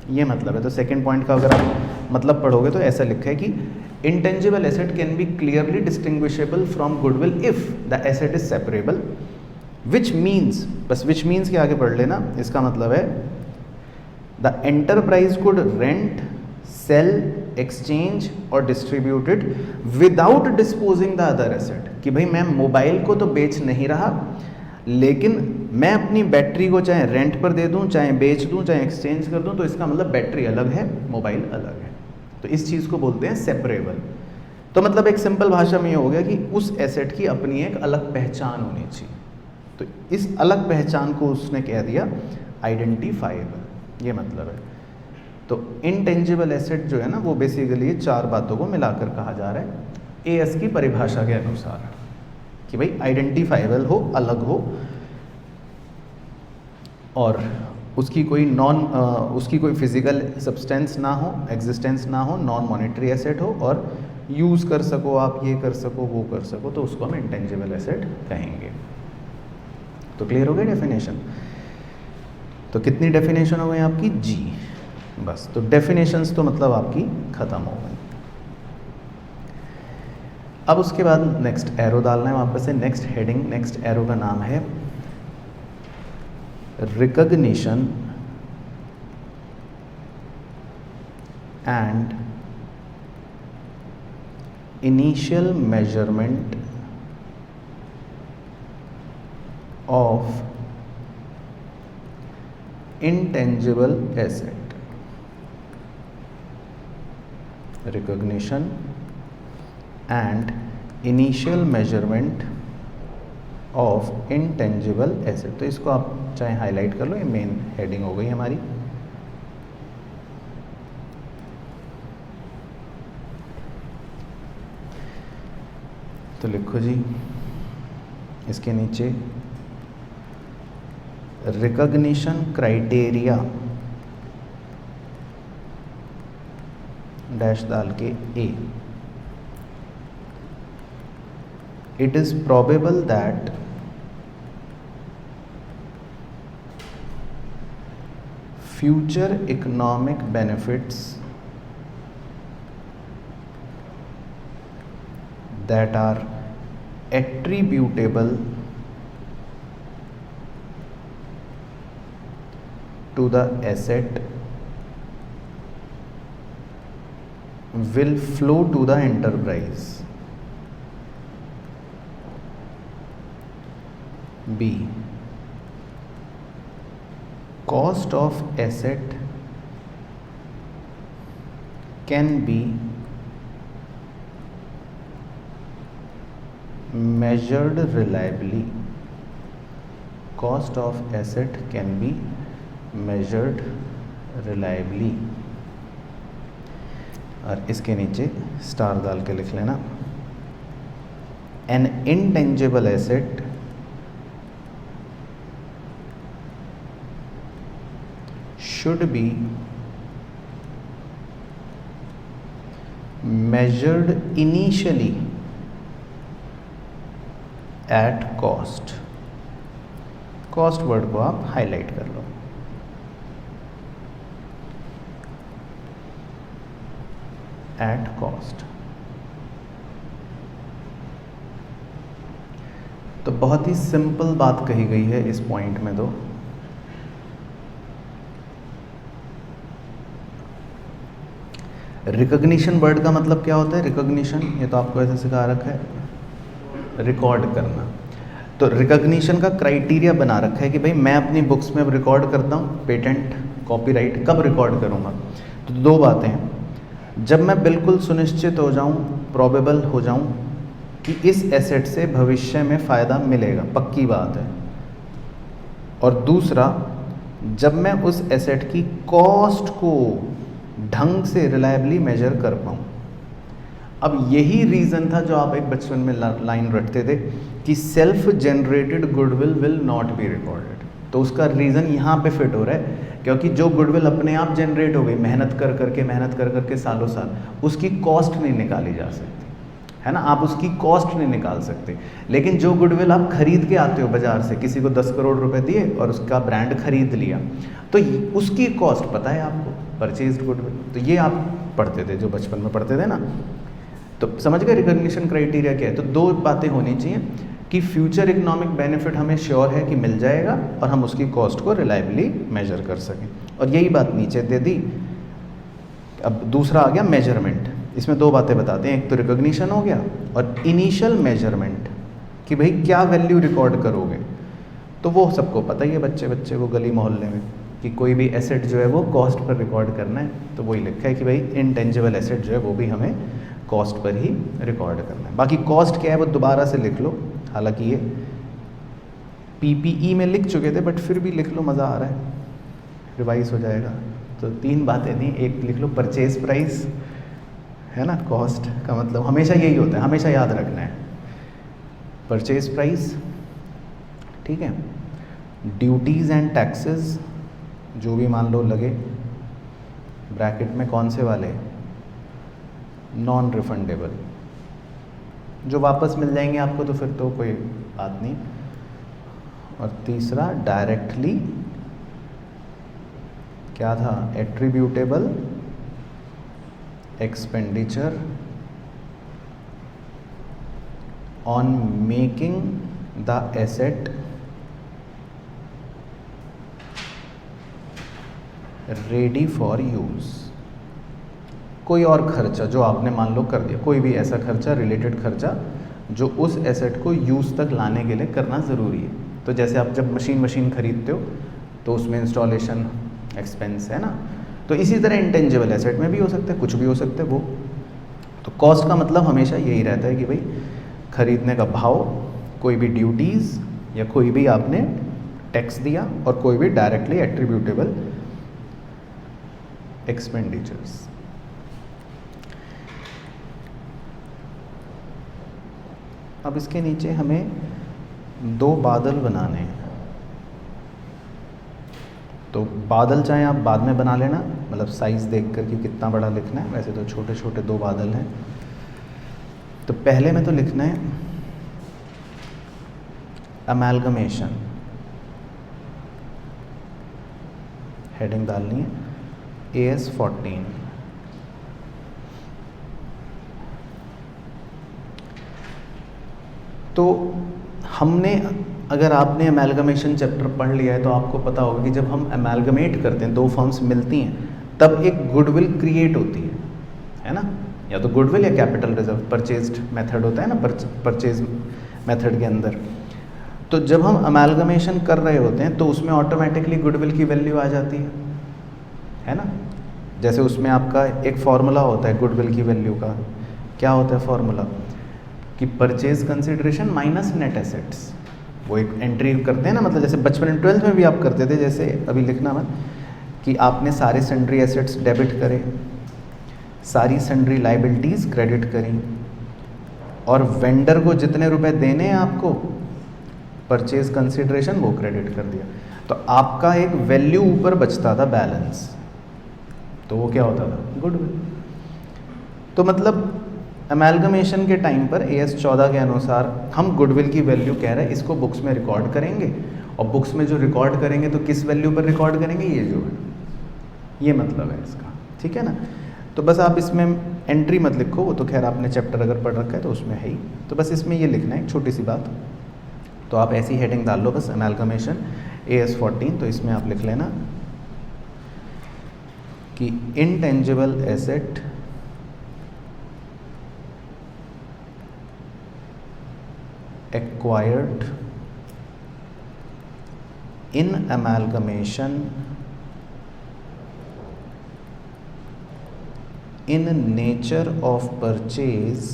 ये मतलब है। तो सेकंड पॉइंट का अगर आप मतलब पढ़ोगे तो ऐसा लिखा है कि intangible asset can be clearly distinguishable from goodwill if the asset is separable, which means, बस विच मीन्स के आगे पढ़ लेना, इसका मतलब है the enterprise could rent, sell, exchange और distribute it without disposing the other asset. कि भाई मैं मोबाइल को तो बेच नहीं रहा, लेकिन मैं अपनी बैटरी को चाहे रेंट पर दे दूं, चाहे बेच दूं, चाहे एक्सचेंज कर दूं, तो इसका मतलब बैटरी अलग है, मोबाइल अलग है। तो इस चीज़ को बोलते हैं सेपरेबल। तो मतलब एक सिंपल भाषा में ये हो गया कि उस एसेट की अपनी एक अलग पहचान होनी चाहिए। तो इस अलग पहचान को उसने कह दिया आइडेंटिफाइबल, ये मतलब है। तो इनटेंजिबल एसेट जो है ना, वो बेसिकली चार बातों को मिलाकर कहा जा रहा है एएस की परिभाषा के अनुसार, कि भाई आइडेंटिफाइबल हो, अलग हो, और उसकी कोई फिजिकल सब्सटेंस ना हो, एग्जिस्टेंस ना हो, नॉन मॉनेटरी एसेट हो, और यूज़ कर सको, आप ये कर सको, वो कर सको, तो उसको हम इंटेंजिबल एसेट कहेंगे। तो क्लियर हो गया डेफिनेशन? तो कितनी डेफिनेशन हो गई आपकी? जी, बस। तो डेफिनेशंस तो मतलब आपकी ख़त्म हो गई। अब उसके बाद नेक्स्ट एरो डालना है वापस से, नेक्स्ट हेडिंग, नेक्स्ट एरो का नाम है recognition and initial measurement of intangible asset। recognition and initial measurement of intangible asset। तो इसको आप चाहे हाईलाइट कर लो, ये मेन हेडिंग हो गई हमारी। तो लिखो जी इसके नीचे रिकॉग्निशन क्राइटेरिया डैश डाल के A, it is probable that future economic benefits that are attributable to the asset will flow to the enterprise. B, cost of asset can be measured reliably, cost of asset can be measured reliably, और इसके नीचे star डाल के लिख लेना, an intangible asset should be measured initially at cost. Cost word को आप highlight कर लो। At cost. तो बहुत ही सिंपल बात कही गई है इस पॉइंट में। तो रिकॉग्निशन वर्ड का मतलब क्या होता है? रिकॉग्निशन, ये तो आपको ऐसे सिखा रखा है, रिकॉर्ड करना। तो रिकॉग्निशन का क्राइटेरिया बना रखा है कि भाई मैं अपनी बुक्स में अब रिकॉर्ड करता हूँ, पेटेंट, कॉपीराइट, कब रिकॉर्ड करूँगा? तो दो बातें हैं, जब मैं बिल्कुल सुनिश्चित हो जाऊँ, प्रोबेबल हो जाऊँ कि इस एसेट से भविष्य में फ़ायदा मिलेगा, पक्की बात है। और दूसरा, जब मैं उस एसेट की कॉस्ट को ढंग से रिलायबली मेजर कर पाऊँ। अब यही रीज़न था जो आप एक बचपन में लाइन रटते थे कि self generated goodwill will not be recorded. तो उसका रीज़न यहाँ पे फिट हो रहा है, क्योंकि जो गुडविल अपने आप जनरेट हो गई मेहनत कर करके सालों साल, उसकी कॉस्ट नहीं निकाली जा सकती, है ना? आप उसकी कॉस्ट नहीं निकाल सकते। लेकिन जो गुडविल आप खरीद के आते हो बाजार से, किसी को 10 करोड़ रुपए दिए और उसका ब्रांड खरीद लिया, तो उसकी कॉस्ट पता है आपको, परचेज्ड गुडविल। तो ये आप पढ़ते थे, जो बचपन में पढ़ते थे ना। तो समझ गए रिकॉग्निशन क्राइटेरिया क्या है? तो दो बातें होनी चाहिए कि फ्यूचर इकोनॉमिक बेनिफिट हमें श्योर है कि मिल जाएगा और हम उसकी कॉस्ट को रिलायबली मेजर कर सकें, और यही बात नीचे दे दी। अब दूसरा आ गया मेजरमेंट। इसमें दो बातें बताते हैं, एक तो रिकॉग्निशन हो गया और इनिशियल मेजरमेंट कि भाई क्या वैल्यू रिकॉर्ड करोगे। तो वो सबको पता ही है, बच्चे को गली मोहल्ले में, कि कोई भी एसेट जो है वो कॉस्ट पर रिकॉर्ड करना है। तो वही लिखा है कि भाई इनटेंजिबल एसेट जो है वो भी हमें कॉस्ट पर ही रिकॉर्ड करना है। बाकी कॉस्ट क्या है वो दोबारा से लिख लो, हालांकि ये पीपीई में लिख चुके थे बट फिर भी लिख लो, मज़ा आ रहा है, रिवाइज हो जाएगा। तो तीन बातें थी, एक लिख लो परचेज प्राइस, है ना? कॉस्ट का मतलब हमेशा यही होता है, हमेशा याद रखना है, परचेज प्राइस, ठीक है। ड्यूटीज़ एंड टैक्सेस जो भी मान लो लगे, ब्रैकेट में कौन से वाले? नॉन रिफंडेबल, जो वापस मिल जाएंगे आपको तो फिर तो कोई बात नहीं। और तीसरा डायरेक्टली क्या था? Attributable expenditure on making the asset ready for use. कोई और खर्चा जो आपने मान लो कर दिया, कोई भी ऐसा खर्चा, रिलेटेड खर्चा जो उस एसेट को यूज़ तक लाने के लिए करना ज़रूरी है। तो जैसे आप जब मशीन खरीदते हो तो उसमें इंस्टॉलेशन एक्सपेंस है ना, तो इसी तरह इंटेंजिबल एसेट में भी हो सकता है, कुछ भी हो सकता है वो। तो कॉस्ट का मतलब हमेशा यही रहता है कि भाई खरीदने का भाव, कोई भी ड्यूटीज़ या कोई भी आपने टैक्स दिया, और कोई भी डायरेक्टली एट्रीब्यूटेबल एक्सपेंडिचर्स। अब इसके नीचे हमें दो बादल बनाने हैं। तो बादल चाहे आप बाद में बना लेना, मतलब साइज़ देख कर कि कितना बड़ा लिखना है, वैसे तो छोटे छोटे दो बादल हैं। तो पहले में तो लिखना है अमैलगमेशन, हेडिंग डालनी है AS14। तो हमने, अगर आपने अमैलगमेशन चैप्टर पढ़ लिया है तो आपको पता होगा कि जब हम अमैलगमेट करते हैं, दो फर्म्स मिलती हैं, तब एक गुडविल क्रिएट होती है ना? या तो गुडविल या कैपिटल रिजर्व, परचेज्ड मेथड होता है ना, परचेज मेथड के अंदर। तो जब हम अमैलगमेशन कर रहे होते हैं तो उसमें ऑटोमेटिकली गुडविल की वैल्यू आ जाती है ना? जैसे उसमें आपका एक फॉर्मूला होता है गुडविल की वैल्यू का। क्या होता है फॉर्मूला? कि purchase consideration minus net assets, वो एक एंट्री करते हैं ना, मतलब जैसे बचपन में 12th में भी आप करते थे, जैसे अभी लिखना मत कि आपने सारे सन्ड्री एसेट्स डेबिट करे, सारी सन्ड्री लाइबिलिटीज़ क्रेडिट करी, और वेंडर को जितने रुपए देने हैं आपको परचेज कंसिडरेशन वो क्रेडिट कर दिया, तो आपका एक वैल्यू ऊपर बचता था बैलेंस, तो वो क्या होता था, गुडविल। तो मतलब अमेलगमेशन के टाइम पर AS 14 के अनुसार हम गुडविल की वैल्यू कह रहे हैं इसको बुक्स में रिकॉर्ड करेंगे, और बुक्स में जो रिकॉर्ड करेंगे तो किस वैल्यू पर रिकॉर्ड करेंगे, ये जो है, ये मतलब है इसका, ठीक है ना। तो बस आप इसमें एंट्री मत लिखो, वो तो खैर आपने चैप्टर अगर पढ़ रखा है तो उसमें है ही, तो बस इसमें ये लिखना है, एक छोटी सी बात। तो आप ऐसी हेडिंग डाल लो बस, अमेलगमेशन AS 14, तो इसमें आप लिख लेना कि intangible asset acquired in amalgamation in nature of purchase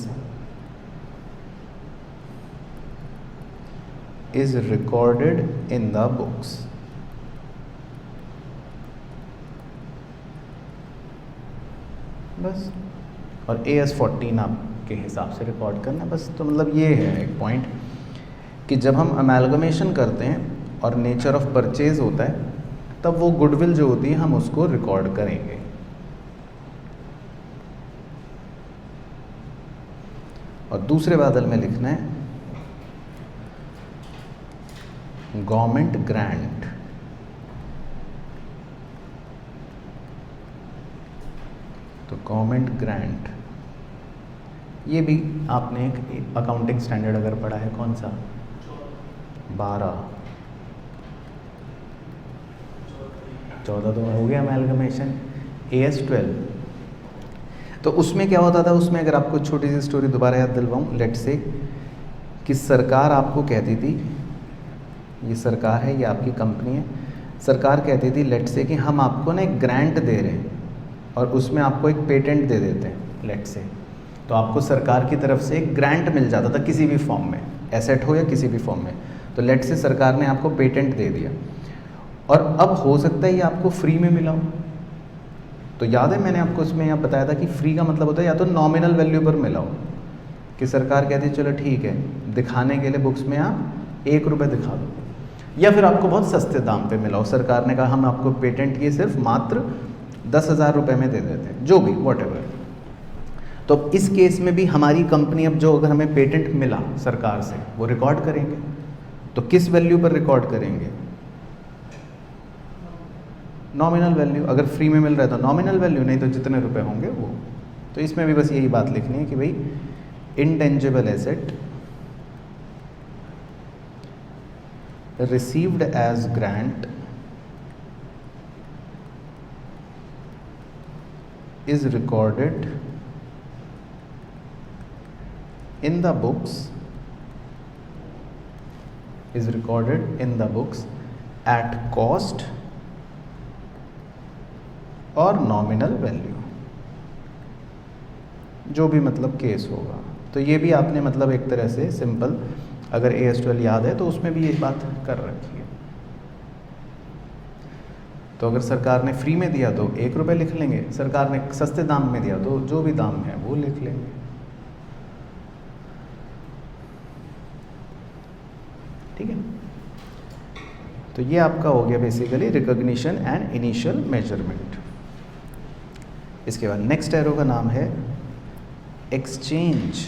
is recorded in the books। बस, और AS 14 आपके हिसाब से रिकॉर्ड करना बस। तो मतलब ये है एक पॉइंट कि जब हम अमेलगमेशन करते हैं और नेचर ऑफ परचेज होता है, तब वो गुडविल जो होती है हम उसको रिकॉर्ड करेंगे। और दूसरे बादल में लिखना है गवर्नमेंट ग्रांट। तो गवर्नमेंट ग्रांट, ये भी आपने एक अकाउंटिंग स्टैंडर्ड अगर पढ़ा है, कौन सा, 12, 14 तो हो गया अमेलगमेशन। AS 12, तो उसमें क्या होता था, उसमें अगर आपको छोटी सी स्टोरी दोबारा याद दिलवाऊँ, लेट से कि सरकार आपको कहती थी, ये सरकार है, ये आपकी कंपनी है, सरकार कहती थी लेट से कि हम आपको ना एक ग्रांट दे रहे हैं और उसमें आपको एक पेटेंट दे देते हैं, लेट से। तो आपको सरकार की तरफ से एक ग्रांट मिल जाता था किसी भी फॉर्म में, एसेट हो या किसी भी फॉर्म में। तो लेट से सरकार ने आपको पेटेंट दे दिया, और अब हो सकता है ये आपको फ्री में मिला हो। तो याद है मैंने आपको इसमें यहाँ बताया था कि फ्री का मतलब होता है या तो नॉमिनल वैल्यू पर मिला हो, कि सरकार कहती है चलो ठीक है, दिखाने के लिए बुक्स में आप 1 रुपये दिखा दो, या फिर आपको बहुत सस्ते दाम पे मिला हो, सरकार ने कहा हम आपको पेटेंट ये सिर्फ मात्र 10,000 रुपये में दे देते हैं, जो भी वॉटेवर। तो इस केस में भी हमारी कंपनी अब जो अगर हमें पेटेंट मिला सरकार से, वो रिकॉर्ड करेंगे। तो किस वैल्यू पर रिकॉर्ड करेंगे, नॉमिनल वैल्यू। अगर फ्री में मिल रहा है तो नॉमिनल वैल्यू, नहीं तो जितने रुपए होंगे वो। तो इसमें भी बस यही बात लिखनी है कि भाई intangible asset received as grant is recorded in the books, is recorded in the books at cost और नॉमिनल वैल्यू, जो भी मतलब केस होगा। तो ये भी आपने मतलब एक तरह से सिंपल, अगर AS 12 याद है तो उसमें भी ये बात कर रखी है। तो अगर सरकार ने फ्री में दिया तो 1 रुपये लिख लेंगे, सरकार ने सस्ते दाम में दिया तो जो भी दाम है वो लिख लेंगे। ठीक है, तो ये आपका हो गया basically recognition and initial measurement. इसके बाद नेक्स्ट एरो का नाम है exchange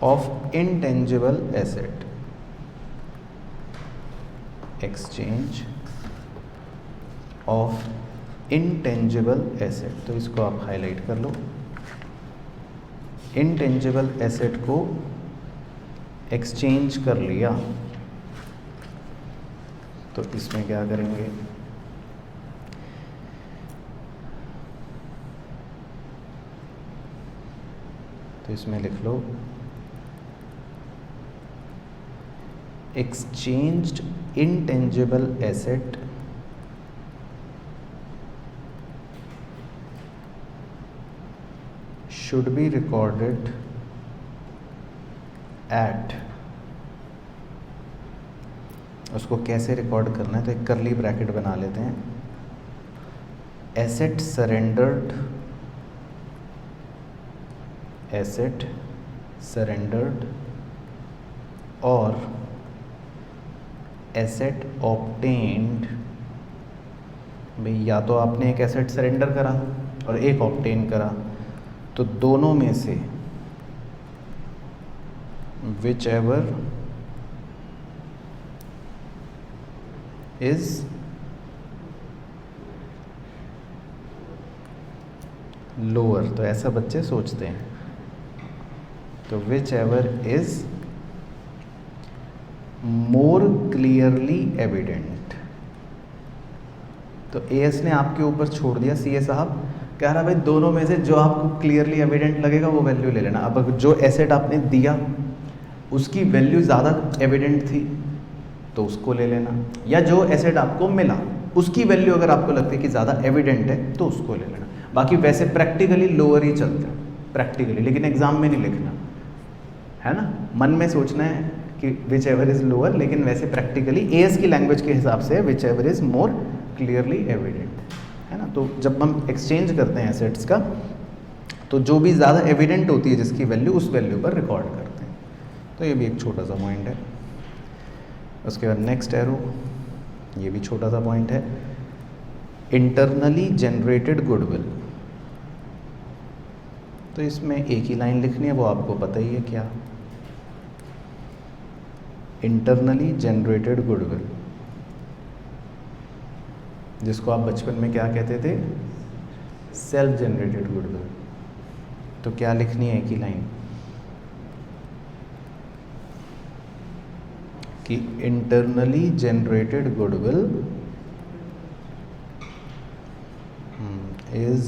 of intangible asset. Exchange of intangible asset, तो इसको आप हाईलाइट कर लो। इंटेंजिबल एसेट को एक्सचेंज कर लिया, तो इसमें क्या करेंगे, तो इसमें लिख लो exchanged intangible asset should be recorded at उसको कैसे रिकॉर्ड करना है, तो एक कर्ली ब्रैकेट बना लेते हैं। एसेट सरेंडर्ड, एसेट सरेंडर्ड और एसेट ऑब्टेन्ड। भाई या तो आपने एक एसेट सरेंडर करा और एक ऑब्टेन करा, तो दोनों में से विच एवर इज लोअर, तो ऐसा बच्चे सोचते हैं, तो which ever is more clearly evident. तो एएस ने आपके ऊपर छोड़ दिया, सीए साहब कह रहा भाई दोनों में से जो आपको क्लियरली एविडेंट लगेगा वो वैल्यू ले लेना। अब जो एसेट आपने दिया उसकी वैल्यू ज़्यादा एविडेंट थी तो उसको ले लेना, या जो एसेट आपको मिला उसकी वैल्यू अगर आपको लगती है कि ज़्यादा एविडेंट है तो उसको ले लेना। बाकी वैसे प्रैक्टिकली लोअर ही चलता है प्रैक्टिकली, लेकिन एग्जाम में नहीं लिखना है ना, मन में सोचना है कि विच एवर इज़ लोअर, लेकिन वैसे प्रैक्टिकली एएस की लैंग्वेज के हिसाब से which ever is more clearly evident, है ना। तो जब हम एक्सचेंज करते हैं एसेट्स का, तो जो भी ज़्यादा एविडेंट होती है जिसकी वैल्यू, उस वैल्यू पर रिकॉर्ड करते हैं। तो ये भी एक छोटा सा पॉइंट है। उसके बाद नेक्स्ट एरो, ये भी छोटा सा पॉइंट है, इंटरनली जनरेटेड गुडविल। तो इसमें एक ही लाइन लिखनी है, वो आपको पता ही है क्या, इंटरनली जनरेटेड गुडविल, जिसको आप बचपन में क्या कहते थे, सेल्फ जनरेटेड गुडविल। तो क्या लिखनी है, एक ही लाइन कि internally generated goodwill is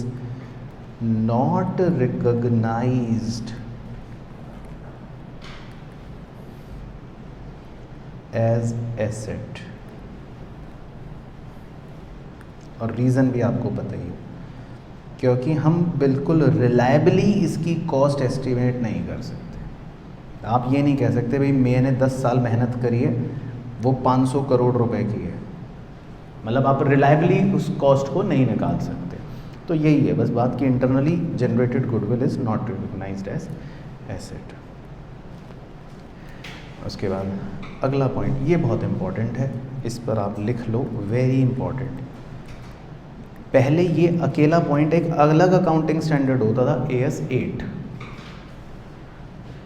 not recognized as asset। और रीज़न भी आपको पता ही है, क्योंकि हम बिल्कुल रिलायबली इसकी कॉस्ट एस्टिमेट नहीं कर सकते। आप ये नहीं कह सकते भाई मैंने 10 साल मेहनत करी है, वो 500 करोड़ रुपए की है, मतलब आप रिलायबली उस कॉस्ट को नहीं निकाल सकते। तो यही है बस बात कि internally generated goodwill is not recognised as asset. उसके बाद अगला पॉइंट, ये बहुत इंपॉर्टेंट है, इस पर आप लिख लो, वेरी इंपॉर्टेंट। पहले ये अकेला पॉइंट एक अलग अकाउंटिंग स्टैंडर्ड होता था, AS 8,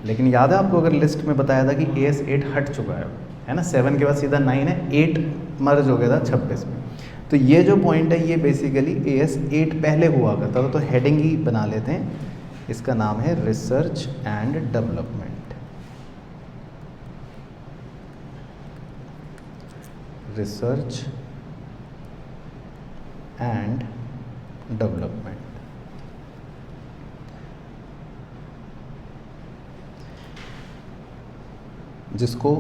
लेकिन याद है आपको, अगर लिस्ट में बताया था कि AS 8 हट चुका है ना, 7 के बाद सीधा 9 है, 8 मर्ज हो गया था 26 में। तो ये जो पॉइंट है ये बेसिकली AS 8 पहले हुआ करता था, तो हेडिंग ही बना लेते हैं, इसका नाम है research and development. Research and development. जिसको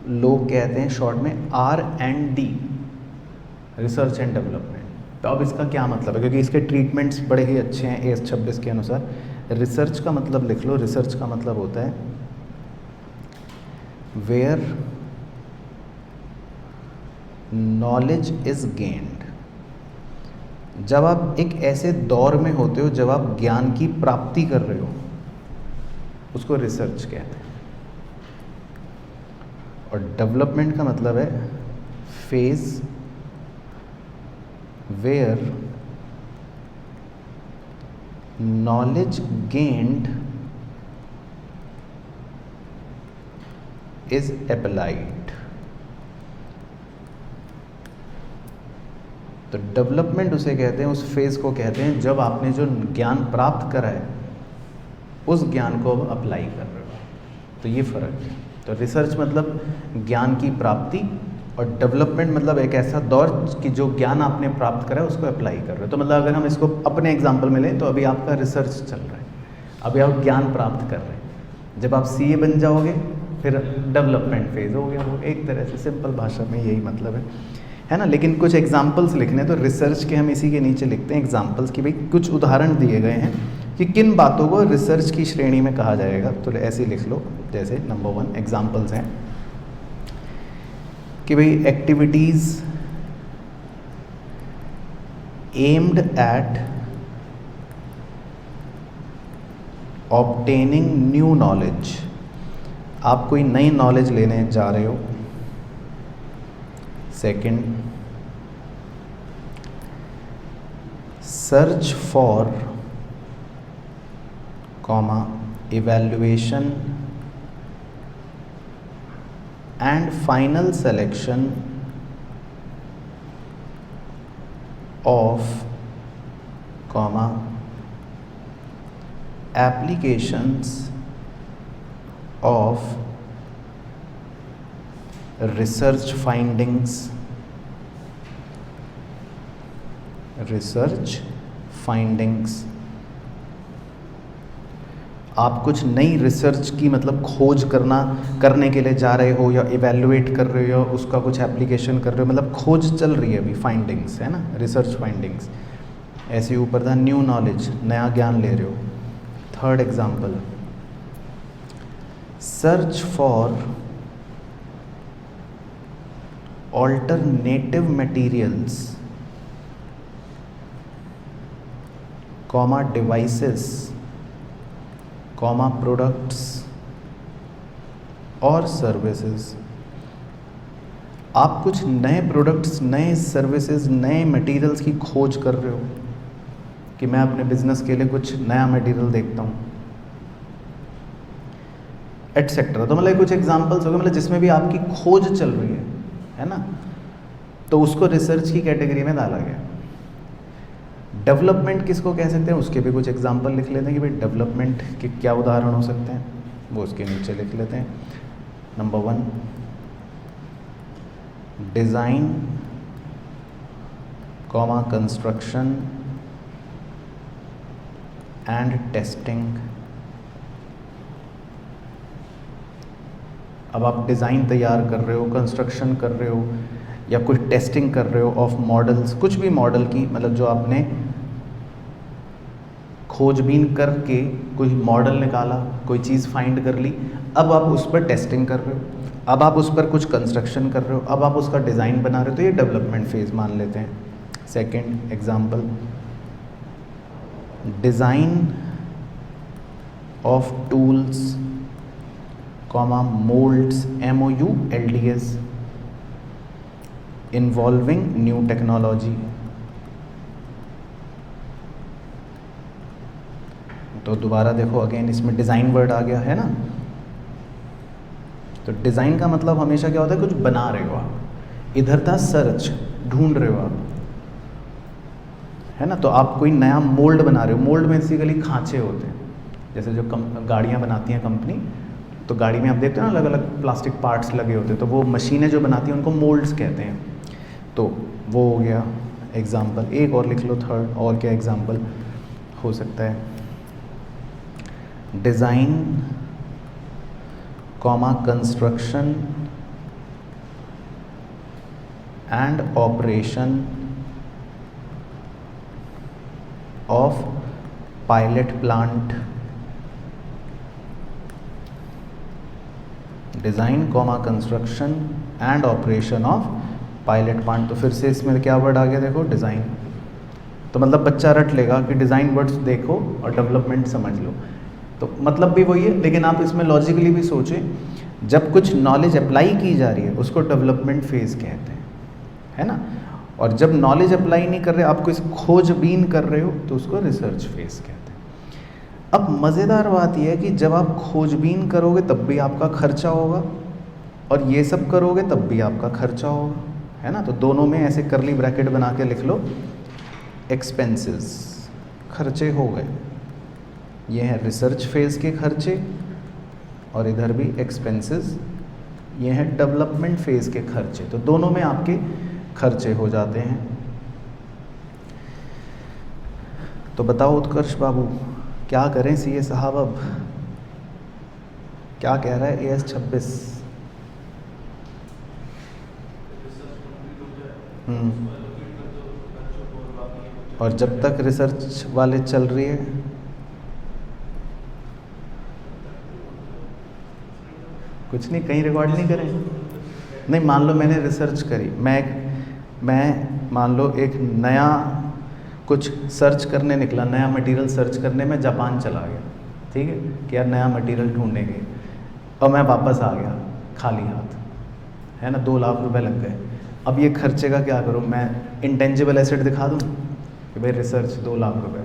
लोग कहते हैं शॉर्ट में R&D, रिसर्च एंड डेवलपमेंट। तो अब इसका क्या मतलब है, क्योंकि इसके ट्रीटमेंट्स बड़े ही अच्छे हैं AS 26 के अनुसार। रिसर्च का मतलब लिख लो, रिसर्च का मतलब होता है वेयर नॉलेज इज गेन्ड। जब आप एक ऐसे दौर में होते हो जब आप ज्ञान की प्राप्ति कर रहे हो, उसको रिसर्च कहते हैं। और डेवलपमेंट का मतलब है phase where knowledge gained is applied। तो डेवलपमेंट उसे कहते हैं, उस फेज को कहते हैं जब आपने जो ज्ञान प्राप्त करा है उस ज्ञान को अब अप्लाई कर रहे हो। तो ये फ़र्क है। तो रिसर्च मतलब ज्ञान की प्राप्ति, और डेवलपमेंट मतलब एक ऐसा दौर कि जो ज्ञान आपने प्राप्त करा है उसको अप्लाई कर रहे हो। तो मतलब अगर हम इसको अपने एग्जांपल में लें तो अभी आपका रिसर्च चल रहा है, अभी आप ज्ञान प्राप्त कर रहे हैं। जब आप CA बन जाओगे फिर डेवलपमेंट फेज हो गया, वो एक तरह से सिंपल भाषा में यही मतलब है ना। लेकिन कुछ एग्जाम्पल्स लिखने, तो रिसर्च के हम इसी के नीचे लिखते हैं एग्जाम्पल्स की, भाई कुछ उदाहरण दिए गए हैं कि किन बातों को रिसर्च की श्रेणी में कहा जाएगा। तो ऐसे लिख लो, जैसे नंबर 1 एग्जाम्पल्स हैं, कि भाई activities aimed at obtaining new knowledge, आप कोई नई नॉलेज लेने जा रहे हो। Second, search for comma evaluation and final selection of comma applications of research findings आप कुछ नई रिसर्च की मतलब खोज करने के लिए जा रहे हो या इवैल्यूएट कर रहे हो, उसका कुछ एप्लीकेशन कर रहे हो, मतलब खोज चल रही है अभी, फाइंडिंग्स है ना, रिसर्च फाइंडिंग्स। ऐसे ऊपर था न्यू नॉलेज, नया ज्ञान ले रहे हो। Third example, search for alternative materials comma devices comma products और सर्विसेज। आप कुछ नए प्रोडक्ट्स, नए सर्विसेज, नए मटेरियल्स की खोज कर रहे हो कि मैं अपने बिजनेस के लिए कुछ नया मटेरियल देखता हूँ, एटसेट्रा। तो मतलब कुछ एग्जांपल्स हो गए, मतलब जिसमें भी आपकी खोज चल रही है ना, तो उसको रिसर्च की कैटेगरी में डाला गया। डेवलपमेंट किसको कह सकते हैं, उसके भी कुछ एग्जांपल लिख लेते हैं कि भाई डेवलपमेंट के क्या उदाहरण हो सकते हैं, वो उसके नीचे लिख लेते हैं। Number 1, design comma construction and testing. अब आप डिज़ाइन तैयार कर रहे हो, कंस्ट्रक्शन कर रहे हो या कुछ टेस्टिंग कर रहे हो ऑफ मॉडल्स, कुछ भी मॉडल की, मतलब जो आपने खोजबीन करके कोई मॉडल निकाला, कोई चीज़ फाइंड कर ली, अब आप उस पर टेस्टिंग कर रहे हो, अब आप उस पर कुछ कंस्ट्रक्शन कर रहे हो, अब आप उसका डिज़ाइन बना रहे हो, तो ये डेवलपमेंट फेज़ मान लेते हैं। Second example, design of tools comma moulds MOULDS involving new technology. तो दोबारा देखो, अगेन इसमें डिज़ाइन वर्ड आ गया है ना। तो डिज़ाइन का मतलब हमेशा क्या होता है, कुछ बना रहे हो आप। इधर था सर्च, ढूंढ रहे हो आप, है ना। तो आप कोई नया मोल्ड बना रहे हो। मोल्ड में बेसिकली खांचे होते हैं, जैसे जो गाड़ियाँ बनाती हैं कंपनी, तो गाड़ी में आप देखते हो ना अलग अलग प्लास्टिक पार्ट्स लगे होते हैं, तो वो मशीनें जो बनाती हैं उनको मोल्ड्स कहते हैं। तो वो हो गया एग्जाम्पल। एक और लिख लो, थर्ड, और क्या एग्जाम्पल हो सकता है, design comma construction and operation of pilot plant. Design comma construction and operation of pilot plant. तो फिर से इसमें क्या वर्ड आ गया, देखो डिज़ाइन। तो मतलब बच्चा रट लेगा कि डिज़ाइन वर्ड्स देखो और डेवलपमेंट समझ लो, तो मतलब भी वही है। लेकिन आप इसमें लॉजिकली भी सोचें, जब कुछ नॉलेज अप्लाई की जा रही है उसको डेवलपमेंट फेज़ कहते हैं, है ना। और जब नॉलेज अप्लाई नहीं कर रहे, आप कुछ खोजबीन कर रहे हो, तो उसको रिसर्च फेज़ कहते हैं। अब मज़ेदार बात यह है कि जब आप खोजबीन करोगे तब भी आपका खर्चा होगा, और ये सब करोगे तब भी आपका खर्चा होगा, है ना। तो दोनों में ऐसे करली ब्रैकेट बना के लिख लो, एक्सपेंसेस, खर्चे हो गए। ये हैं रिसर्च फेज़ के खर्चे, और इधर भी एक्सपेंसेस, ये हैं डेवलपमेंट फेज़ के खर्चे। तो दोनों में आपके खर्चे हो जाते हैं। तो बताओ उत्कर्ष बाबू, क्या करें सीए साहब, अब क्या कह रहा है AS 26? और जब तक रिसर्च वाले चल रही है, कुछ नहीं, कहीं रिकॉर्ड नहीं करें। नहीं, मान लो मैंने रिसर्च करी, मैं मान लो एक नया कुछ सर्च करने निकला, नया मटेरियल सर्च करने में जापान चला गया, ठीक है, कि यार नया मटेरियल ढूंढेंगे, और मैं वापस आ गया खाली हाथ, है ना, 2 लाख रुपए लग गए। अब ये खर्चे का क्या करूँ, मैं इंटेंजिबल एसेट दिखा दूँ कि भाई रिसर्च 2 लाख रुपए।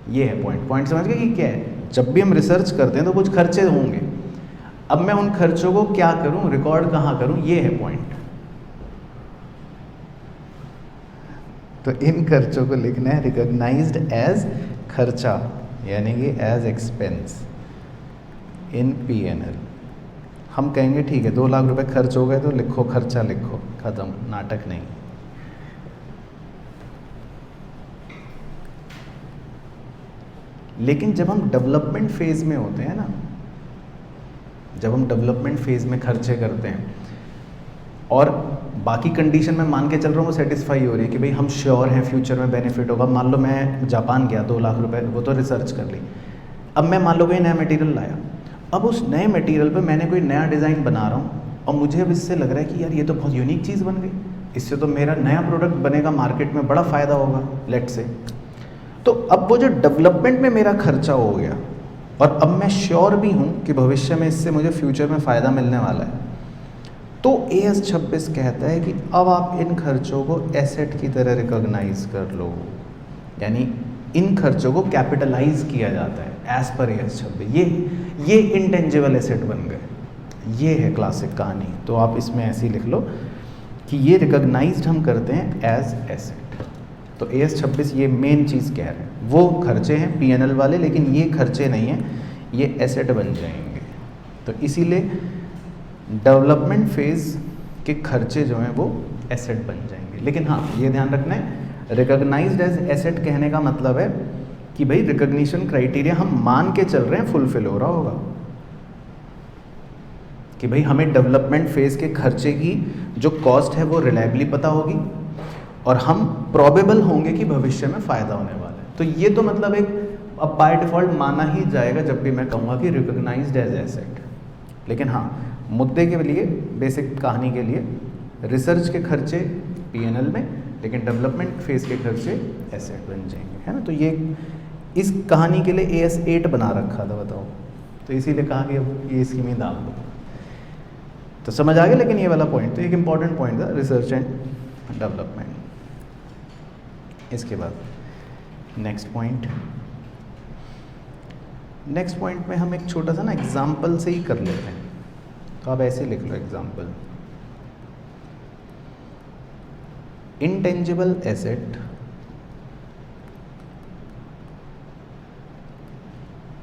ये है पॉइंट समझ गए कि क्या है। जब भी हम रिसर्च करते हैं तो कुछ खर्चे होंगे, अब मैं उन खर्चों को क्या करूं, रिकॉर्ड कहाँ करूं, ये है पॉइंट। तो इन खर्चों को लिखना है रिकॉग्नाइज्ड एज खर्चा, यानी कि एज एक्सपेंस इन पीएनएल। हम कहेंगे ठीक है 2 लाख रुपए खर्च हो गए तो लिखो खर्चा, लिखो, खत्म, नाटक नहीं। लेकिन जब हम डेवलपमेंट फेज में होते हैं ना, जब हम डेवलपमेंट फेज में खर्चे करते हैं और बाकी कंडीशन में मान के चल रहा हूँ वो सेटिस्फाई हो रही है कि भाई हम श्योर हैं फ्यूचर में बेनिफिट होगा। मान लो मैं जापान गया, 2 लाख रुपए, वो तो रिसर्च कर ली। अब मैं मान लो कोई नया मटेरियल लाया, अब उस नए मटेरियल पे मैंने कोई नया डिज़ाइन बना रहा हूँ और मुझे अब इससे लग रहा है कि यार ये तो बहुत यूनिक चीज़ बन गई, इससे तो मेरा नया प्रोडक्ट बनेगा, मार्केट में बड़ा फ़ायदा होगा, लेट से। तो अब वो जो डेवलपमेंट में मेरा खर्चा हो गया और अब मैं श्योर भी हूँ कि भविष्य में इससे मुझे फ्यूचर में फ़ायदा मिलने वाला है, तो AS 26 कहता है कि अब आप इन खर्चों को एसेट की तरह रिकॉग्नाइज कर लो, यानी इन खर्चों को कैपिटलाइज किया जाता है एज पर AS 26। ये इंटेंजिबल एसेट बन गए। ये है क्लासिक कहानी। तो आप इसमें ऐसे ही लिख लो कि ये रिकॉग्नाइज्ड हम करते हैं एज एसेट। तो AS 26 ये मेन चीज़ कह रहे हैं, वो खर्चे हैं PNL वाले, लेकिन ये खर्चे नहीं हैं, ये एसेट बन जाएंगे। तो इसीलिए डेवलपमेंट फेज के खर्चे जो हैं वो एसेट बन जाएंगे। लेकिन हाँ, ये ध्यान रखना है, रिकॉग्नाइज्ड एज एसेट कहने का मतलब है कि भाई रिकॉग्निशन क्राइटेरिया हम मान के चल रहे हैं फुलफिल हो रहा होगा, कि भाई हमें डेवलपमेंट फेज के खर्चे की जो कॉस्ट है वो रिलायबली पता होगी और हम प्रोबेबल होंगे कि भविष्य में फ़ायदा होने वाला है। तो ये तो मतलब एक अब बाय डिफ़ॉल्ट माना ही जाएगा जब भी मैं कहूँगा कि रिकॉग्नाइज्ड एज एसेट। लेकिन हाँ, मुद्दे के लिए, बेसिक कहानी के लिए, रिसर्च के खर्चे PNL में, लेकिन डेवलपमेंट फेज के खर्चे एसेट बन जाएंगे, है ना। तो ये इस कहानी के लिए AS 8 बना रखा था, बताओ, तो इसीलिए कहा कि अब ये स्कीम ही डाल दो। तो समझ आ गया। लेकिन ये वाला पॉइंट तो एक इम्पॉर्टेंट पॉइंट था, रिसर्च एंड डेवलपमेंट। इसके बाद नेक्स्ट पॉइंट में हम एक छोटा सा ना एग्जाम्पल से ही कर लेते हैं। तो आप ऐसे लिख लो example, intangible asset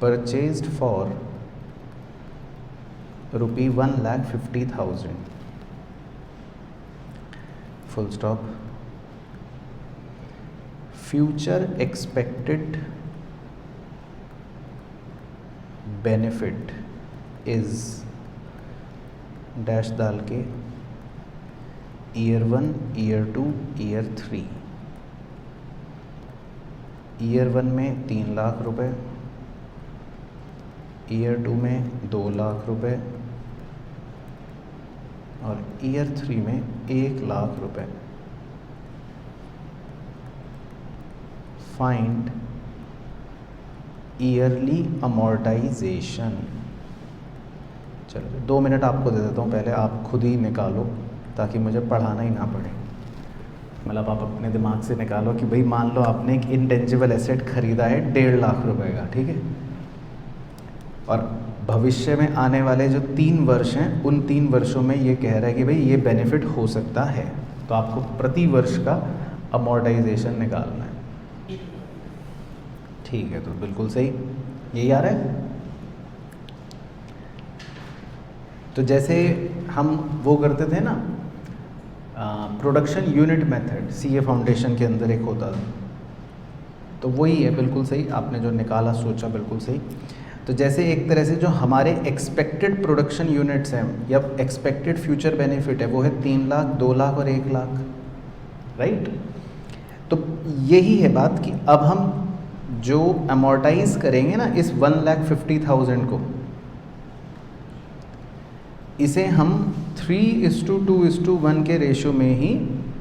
purchased for ₹1,50,000 full stop, future expected benefit is dash डाल के ईयर 1, ईयर 2, ईयर 3। ईयर 1 में 3 लाख रुपए, ईयर 2 में 2 लाख रुपए और ईयर 3 में 1 लाख रुपए। Find yearly amortisation. चलो 2 मिनट आपको दे देता हूँ, पहले आप खुद ही निकालो ताकि मुझे पढ़ाना ही ना पड़े। मतलब आप अपने दिमाग से निकालो कि भाई मान लो आपने एक इंटेंजिबल एसेट खरीदा है 1.5 लाख रुपए का, ठीक है, और भविष्य में आने वाले जो 3 वर्ष हैं उन 3 वर्षों में ये कह रहा है कि भाई ये बेनिफिट हो सकता है, तो आपको प्रति वर्ष का अमोर्टाइजेशन निकालना है। ठीक है, तो बिल्कुल सही, यही आ रहा है। तो जैसे हम वो करते थे ना, production unit method CA foundation के अंदर एक होता था, तो वही है, बिल्कुल सही आपने जो निकाला, सोचा, बिल्कुल सही। तो जैसे एक तरह से जो हमारे एक्सपेक्टेड प्रोडक्शन यूनिट्स हैं या एक्सपेक्टेड फ्यूचर बेनिफिट है वो है 3 लाख, 2 लाख और 1 लाख, राइट। तो यही है बात कि अब हम जो अमोर्टाइज करेंगे ना इस 1,50,000 को, इसे हम 3:2:1 के रेशो में ही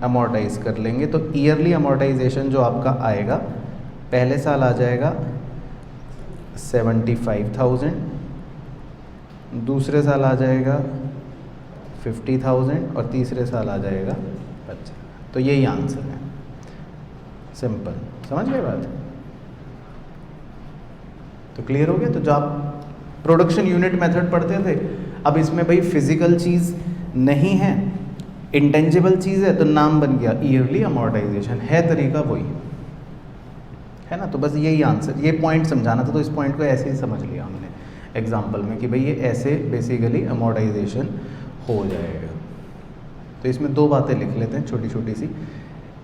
अमोर्टाइज कर लेंगे। तो ईयरली अमोर्टाइजेशन जो आपका आएगा, पहले साल आ जाएगा 75,000, दूसरे साल आ जाएगा 50,000 और तीसरे साल आ जाएगा 50। तो यही आंसर है, सिंपल। समझ गए बात? तो क्लियर हो गया? तो जो आप प्रोडक्शन यूनिट मेथड पढ़ते थे, अब इसमें भाई फिजिकल चीज़ नहीं है, इंटेंजिबल चीज़ है, तो नाम बन गया ईयरली अमोर्टाइजेशन। है तरीका वही है ना। तो बस यही आंसर, ये पॉइंट समझाना था, तो इस पॉइंट को ऐसे ही समझ लिया हमने एग्जाम्पल में कि भाई ये ऐसे बेसिकली अमोर्टाइजेशन हो जाएगा। तो इसमें दो बातें लिख लेते हैं छोटी छोटी सी।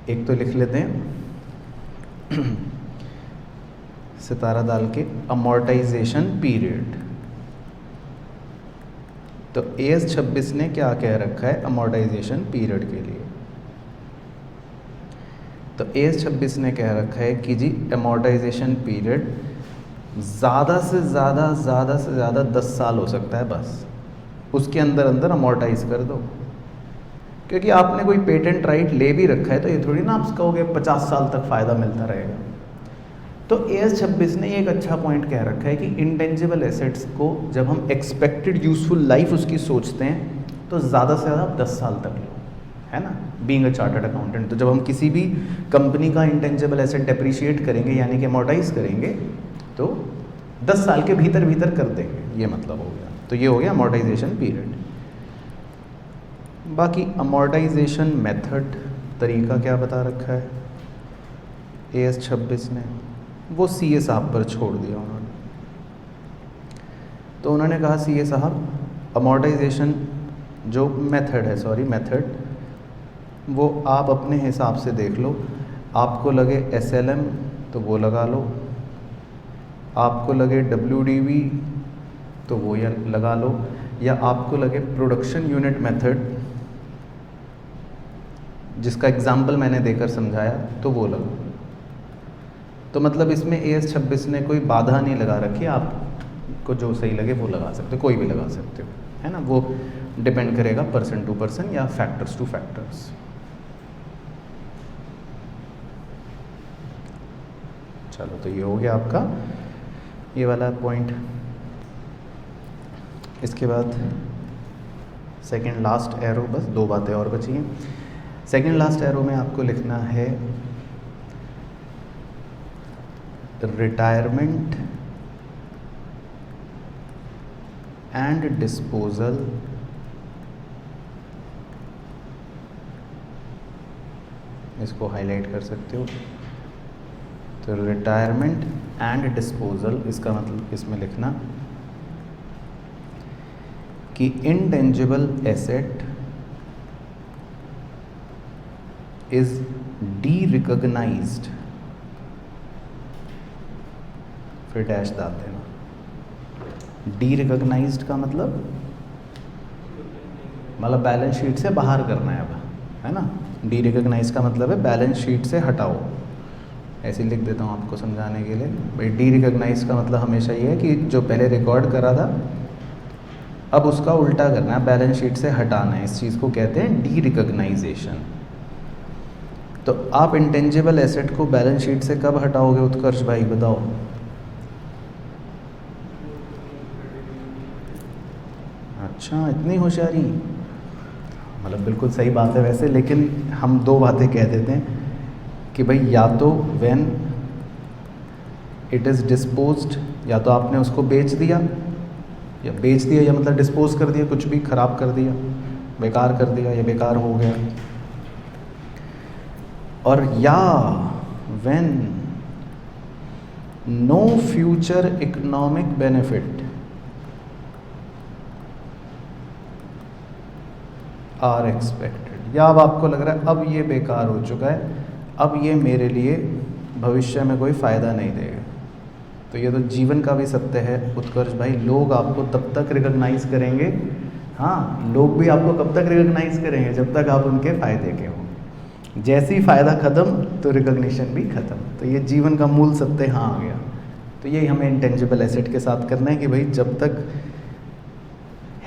एक तो लिख लेते हैं सितारा डाल के अमोर्टाइजेशन पीरियड। तो AS26 ने क्या कह रखा है अमोर्टाइजेशन पीरियड के लिए? तो AS26 ने कह रखा है कि जी अमोर्टाइजेशन पीरियड ज़्यादा से ज़्यादा 10 साल हो सकता है, बस उसके अंदर अंदर अमोर्टाइज कर दो। क्योंकि आपने कोई पेटेंट राइट ले भी रखा है, तो ये थोड़ी ना आप कहोगे 50 साल तक फ़ायदा मिलता रहेगा। तो AS26 ने एक अच्छा पॉइंट कह रखा है कि इंटेंजिबल एसेट्स को जब हम एक्सपेक्टेड यूजफुल लाइफ उसकी सोचते हैं, तो ज़्यादा से ज़्यादा 10 साल तक लो, है ना। बीइंग अ चार्टर्ड अकाउंटेंट, तो जब हम किसी भी कंपनी का इंटेंजिबल एसेट डेप्रिशिएट करेंगे यानी कि अमोर्टाइज करेंगे, तो 10 साल के भीतर भीतर कर देंगे, ये मतलब हो गया। तो ये हो गया अमोर्टाइजेशन पीरियड। बाकी अमोर्टाइजेशन मेथड तरीका क्या बता रखा है AS26 ने, वो CA साहब पर छोड़ दिया उन्होंने। तो उन्होंने कहा CA साहब अमोर्टाइजेशन जो मेथड वो आप अपने हिसाब से देख लो। आपको लगे SLM तो वो लगा लो, आपको लगे WDV तो वो या लगा लो, या आपको लगे प्रोडक्शन यूनिट मेथड जिसका एग्जाम्पल मैंने देकर समझाया तो वो लगा। तो मतलब इसमें AS26 ने कोई बाधा नहीं लगा रखी, आपको जो सही लगे वो लगा सकते हो, कोई भी लगा सकते हो, है ना। वो डिपेंड करेगा पर्सन टू पर्सन या फैक्टर्स टू फैक्टर्स। चलो, तो ये हो गया आपका ये वाला पॉइंट। इसके बाद सेकंड लास्ट एरो, बस दो बातें और बची हैं। सेकंड लास्ट एरो में आपको लिखना है रिटायरमेंट एंड डिस्पोजल इसको हाईलाइट कर सकते हो। तो रिटायरमेंट एंड डिस्पोजल, इसका मतलब इसमें लिखना कि इंटेंजिबल एसेट इज डी-रिकॉग्नाइज्ड, फिर डैश डाल देना। डी-रिकॉग्नाइज्ड का मतलब बैलेंस शीट से बाहर करना है अब, है ना। डी-रिकॉग्नाइज का मतलब है बैलेंस शीट से हटाओ, ऐसे लिख देता हूँ आपको समझाने के लिए। भाई डी-रिकॉग्नाइज का मतलब हमेशा ये है कि जो पहले रिकॉर्ड करा था अब उसका उल्टा करना है, बैलेंस शीट से हटाना है। इस चीज़ को कहते हैं डी-रिकॉग्नाइजेशन। तो आप इंटेंजिबल एसेट को बैलेंस शीट से कब हटाओगे उत्कर्ष भाई, बताओ। अच्छा, इतनी होशियारी, मतलब बिल्कुल सही बात है वैसे, लेकिन हम दो बातें कह देते हैं कि भाई या तो व्हेन इट इज़ डिस्पोज्ड, या तो आपने उसको बेच दिया या मतलब डिस्पोज कर दिया, कुछ भी ख़राब कर दिया, बेकार कर दिया या बेकार हो गया, और या when no future economic benefit are expected, या अब आपको लग रहा है अब ये बेकार हो चुका है, अब ये मेरे लिए भविष्य में कोई फ़ायदा नहीं देगा। तो ये तो जीवन का भी सत्य है उत्कर्ष भाई, लोग आपको तब तक रिकॉग्नाइज करेंगे, हाँ लोग भी आपको कब तक रिकॉग्नाइज करेंगे, जब तक आप उनके फ़ायदे के हों। जैसे ही फ़ायदा ख़त्म तो रिकॉग्निशन भी ख़त्म। तो ये जीवन का मूल सत्य यहाँ आ गया। तो यही हमें इंटेंजिबल एसेट के साथ करना है कि भाई जब तक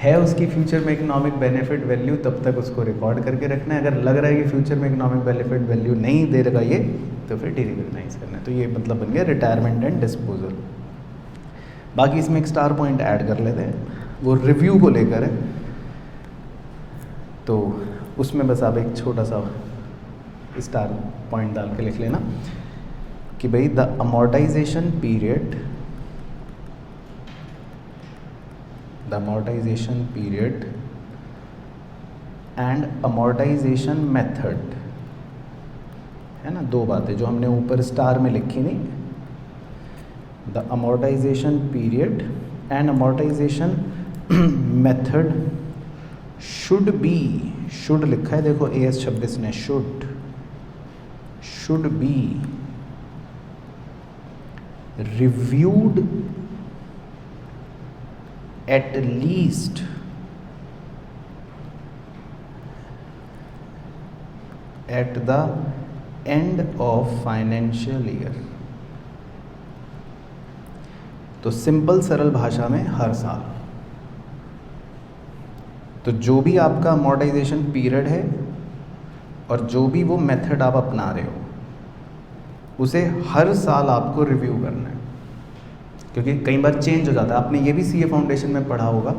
है उसकी फ्यूचर में इकोनॉमिक बेनिफिट वैल्यू तब तक उसको रिकॉर्ड करके रखना है। अगर लग रहा है कि फ्यूचर में इकोनॉमिक बेनिफिट वैल्यू नहीं दे रहा ये, तो फिर डिरिकॉग्नाइज करना है। तो ये मतलब बन गया रिटायरमेंट एंड डिस्पोजल। बाकी इसमें एक स्टार पॉइंट ऐड कर लेते हैं, वो रिव्यू को लेकर है। तो उसमें बस आप एक छोटा सा स्टार पॉइंट डाल के लिख लेना कि भाई the amortisation period and amortisation method, है ना, दो बातें जो हमने ऊपर स्टार में लिखी नहीं। The amortisation period and amortisation method should be, should लिखा है देखो AS 26 ने, should be reviewed at least at the end of financial year. तो सिंपल सरल भाषा में हर साल। तो जो भी आपका अमोर्टाइजेशन पीरियड है और जो भी वो मेथड आप अपना रहे हो, उसे हर साल आपको रिव्यू करना है, क्योंकि कई बार चेंज हो जाता है। आपने ये भी CA फाउंडेशन में पढ़ा होगा,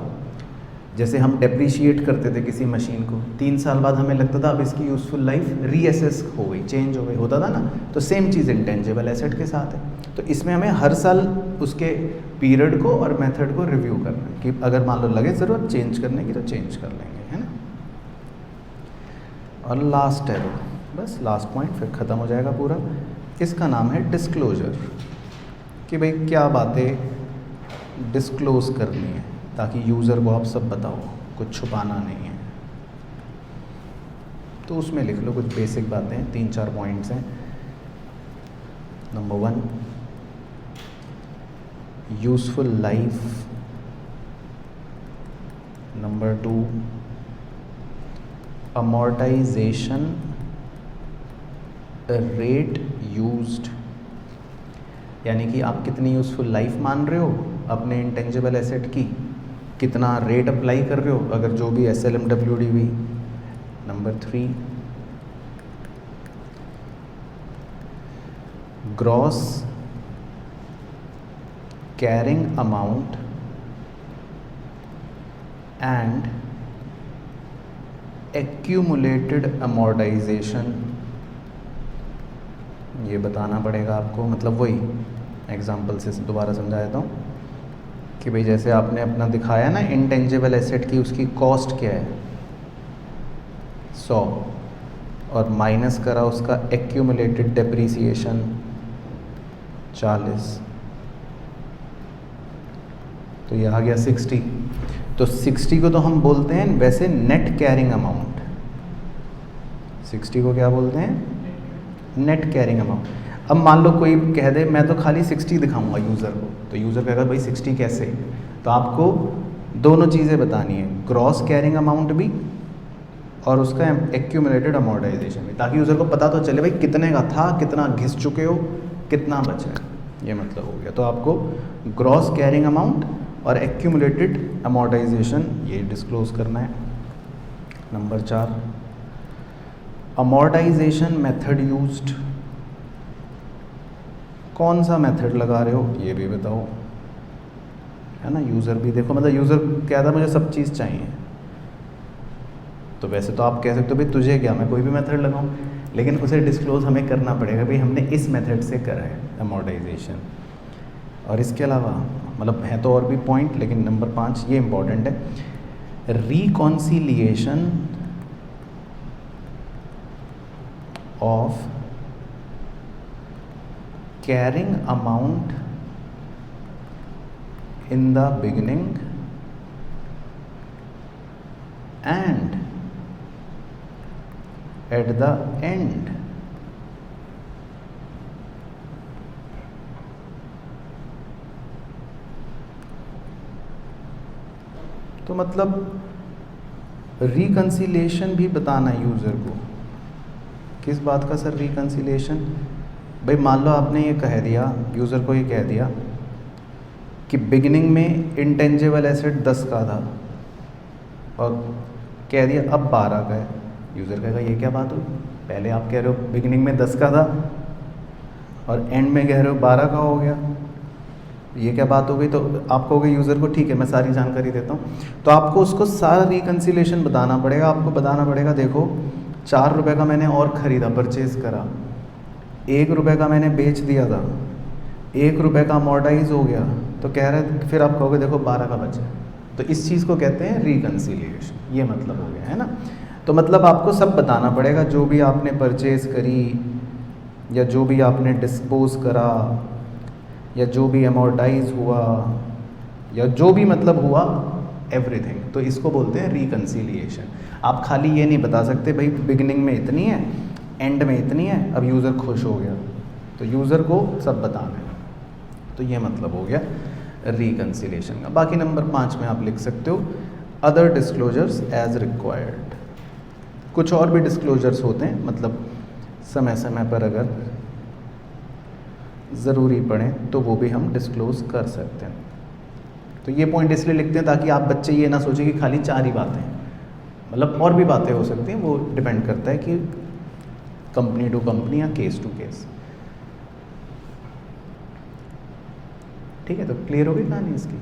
जैसे हम डेप्रीशिएट करते थे किसी मशीन को, 3 साल बाद हमें लगता था अब इसकी यूज़फुल लाइफ रीअसेस हो गई, चेंज हो गई, होता था ना। तो सेम चीज़ इंटेंजिबल एसेट के साथ है। तो इसमें हमें हर साल उसके पीरियड को और मेथड को रिव्यू करना है कि अगर मान लो लगे ज़रूरत चेंज करने की तो चेंज कर लेंगे, है ना। और लास्ट है वो, बस लास्ट पॉइंट, फिर ख़त्म हो जाएगा पूरा। इसका नाम है डिस्क्लोजर, कि भाई क्या बातें डिस्क्लोज करनी है ताकि यूज़र को आप सब बताओ, कुछ छुपाना नहीं है। तो उसमें लिख लो कुछ बेसिक बातें, 3-4 पॉइंट्स हैं। Number 1, useful life. Number 2, amortisation rate used, यानी कि आप कितनी यूज़फुल लाइफ मान रहे हो अपने इंटेंजिबल एसेट की, कितना रेट अप्लाई कर रहे हो अगर जो भी SLMWD भी। Number 3, gross carrying amount and accumulated amortisation. ये बताना पड़ेगा आपको, मतलब वही एग्जाम्पल से दोबारा समझा देता हूँ कि भाई जैसे आपने अपना दिखाया ना इंटेंजिबल एसेट की, उसकी कॉस्ट क्या है 100 और माइनस करा उसका एक्यूमुलेटेड डेप्रीसिएशन 40, तो ये आ गया 60। तो 60 को तो हम बोलते हैं वैसे नेट कैरिंग अमाउंट। 60 को क्या बोलते हैं? Net carrying amount. अब मान लो कोई कह दे मैं तो खाली 60 दिखाऊंगा यूज़र को, तो यूज़र कहेगा भाई 60 कैसे? तो आपको दोनों चीज़ें बतानी है, ग्रॉस कैरिंग अमाउंट भी और उसका एक्यूमुलेटेड अमोर्टाइजेशन भी, ताकि यूज़र को पता तो चले भाई कितने का था, कितना घिस चुके हो, कितना बचा है, ये मतलब हो गया। तो आपको ग्रॉस कैरिंग अमाउंट और एक्यूमुलेटेड अमोर्टाइजेशन ये डिस्क्लोज करना है। नंबर 4, अमोर्टाइजेशन मेथड यूज्ड, कौन सा मेथड लगा रहे हो ये भी बताओ, है ना। यूज़र भी देखो, मतलब यूज़र कहता मुझे सब चीज़ चाहिए, तो वैसे तो आप कह सकते हो भाई तुझे क्या, मैं कोई भी मेथड लगाऊं, लेकिन उसे डिस्क्लोज हमें करना पड़ेगा भाई हमने इस मेथड से करा है अमोर्टाइजेशन। और इसके अलावा मतलब है तो और भी पॉइंट, लेकिन नंबर 5 ये इम्पॉर्टेंट है, reconciliation of carrying amount in the beginning and at the end. तो मतलब रिकंसिलिएशन भी बताना यूज़र को। किस बात का सर रिकंसिलिएशन? भाई मान लो आपने ये कह दिया, यूज़र को ये कह दिया कि बिगिनिंग में इंटेंजिबल एसेट 10 का था, और कह दिया अब 12 का है, यूज़र कहेगा ये क्या बात हुई, पहले आप कह रहे हो बिगिनिंग में 10 का था और एंड में कह रहे हो 12 का हो गया, ये क्या बात हो गई। तो आप कहोगे यूज़र को ठीक है मैं सारी जानकारी देता हूँ, तो आपको उसको सारा रिकन्सिलेशन बताना पड़ेगा। आपको बताना पड़ेगा देखो 4 रुपये का मैंने और ख़रीदा, परचेज़ करा, 1 रुपये का मैंने बेच दिया था, 1 रुपये का अमोर्टाइज हो गया, तो कह रहे फिर आप कहोगे देखो 12 का बचा। तो इस चीज़ को कहते हैं रिकन्सिलिएशन, ये मतलब हो गया है ना। तो मतलब आपको सब बताना पड़ेगा, जो भी आपने परचेज़ करी या जो भी आपने डिस्पोज करा या जो भी अमोर्टाइज हुआ या जो भी मतलब हुआ, एवरीथिंग। तो इसको बोलते हैं रिकन्सिलिएशन। आप खाली ये नहीं बता सकते भाई बिगिनिंग में इतनी है, एंड में इतनी है, अब यूज़र खुश हो गया, तो यूज़र को सब बताना है। तो ये मतलब हो गया रिकन्सिलिएशन का। बाकी नंबर 5 में आप लिख सकते हो अदर डिस्क्लोजर्स एज रिक्वायर्ड। कुछ और भी डिस्क्लोजर्स होते हैं, मतलब समय समय पर अगर ज़रूरी पड़े तो वो भी हम डिस्क्लोज़ कर सकते हैं। तो ये पॉइंट इसलिए लिखते हैं ताकि आप बच्चे ये ना सोचें कि खाली 4 ही बातें, मतलब और भी बातें हो सकती हैं, वो डिपेंड करता है कि कंपनी टू कंपनी या केस टू केस। ठीक है, तो क्लियर हो गई कहानी इसकी।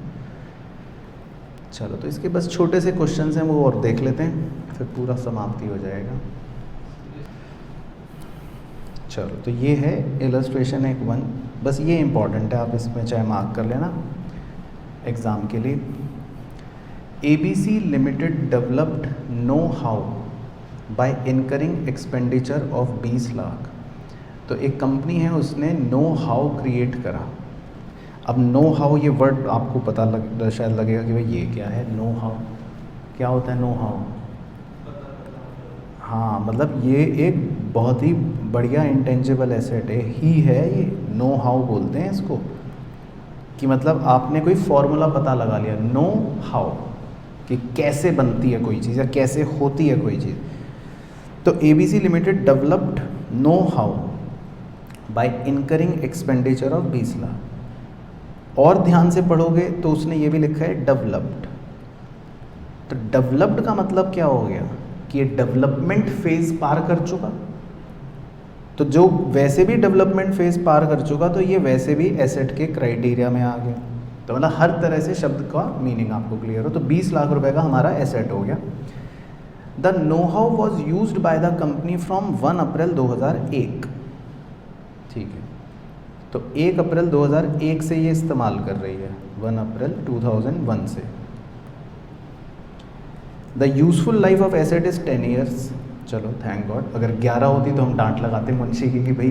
चलो, तो इसके बस छोटे से क्वेश्चंस हैं, वो और देख लेते हैं, फिर पूरा समाप्ति हो जाएगा। चलो, तो ये है इलस्ट्रेशन 1, बस ये इम्पॉर्टेंट है, आप इसमें चाहे मार्क कर लेना एग्ज़ाम के लिए। ABC limited developed know how by incurring expenditure of 20 lakh. तो एक कंपनी है, उसने नो हाउ क्रिएट करा। अब नो हाउ ये वर्ड आपको पता शायद लगेगा कि भाई ये क्या है, नो हाउ क्या होता है नो हाउ। हाँ, मतलब ये एक बहुत ही बढ़िया इंटेंजिबल एसेट है ये, नो हाउ बोलते हैं इसको, कि मतलब आपने कोई फॉर्मूला पता लगा लिया, नो हाउ, कि कैसे बनती है कोई चीज़ या कैसे होती है कोई चीज़। तो ABC limited developed know how by incurring expenditure of 20 lakh. और ध्यान से पढ़ोगे तो उसने ये भी लिखा है डेवलप्ड। तो डेवलप्ड का मतलब क्या हो गया कि ये डेवलपमेंट फेज पार कर चुका। तो जो वैसे भी डेवलपमेंट फेज पार कर चुका, तो ये वैसे भी एसेट के क्राइटेरिया में आ गया। तो मतलब हर तरह से शब्द का मीनिंग आपको क्लियर हो। तो 20 लाख रुपए का हमारा एसेट हो गया। The know how was used by the company from 1 अप्रैल 2001। ठीक है, तो 1 अप्रैल 2001 से ये इस्तेमाल कर रही है, 1 अप्रैल 2001 से। The useful life of asset is 10 years. चलो, थैंक गॉड। अगर 11 होती तो हम डांट लगाते मुंशी की कि भाई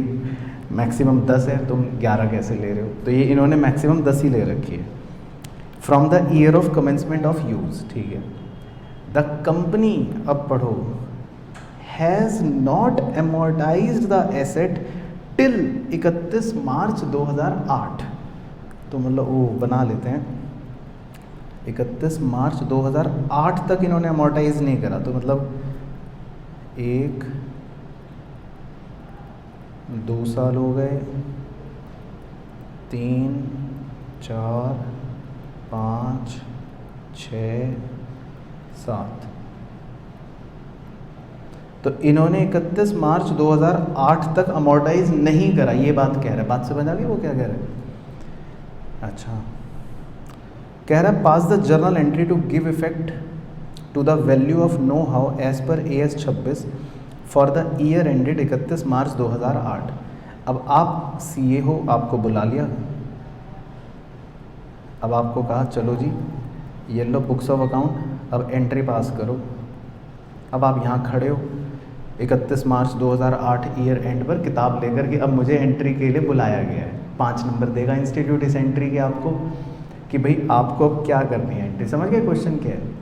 मैक्सिमम 10 है, तुम 11 कैसे ले रहे हो। तो ये इन्होंने मैक्सिमम 10 ही ले रखी है। From the year of commencement of use. ठीक है, द कंपनी, अब पढ़ो, has not amortized the asset till 31 March 2008। तो मतलब वो बना लेते हैं 31 मार्च 2008 तक इन्होंने अमोर्टाइज नहीं करा। तो मतलब 1 2 साल हो गए, 3 4 5 6 7। तो इन्होंने 31 मार्च 2008 तक अमोर्टाइज नहीं करा, ये बात कह रहा है। बात समझ आ गई वो क्या कह रहा है। अच्छा, कह रहा है pass the journal entry to give effect to the value of know how as per AS 26 for the year ended 31 March 2008। अब आप CA हो, आपको बुला लिया, अब आपको कहा चलो जी ये लो बुक्स ऑफ अकाउंट, अब एंट्री पास करो। अब आप यहाँ खड़े हो 31 मार्च 2008 ईयर एंड पर किताब लेकर के, अब मुझे एंट्री के लिए बुलाया गया है। 5 नंबर देगा इंस्टीट्यूट इस एंट्री के आपको कि भाई आपको अब क्या करनी है एंट्री। समझ गए क्वेश्चन क्या है।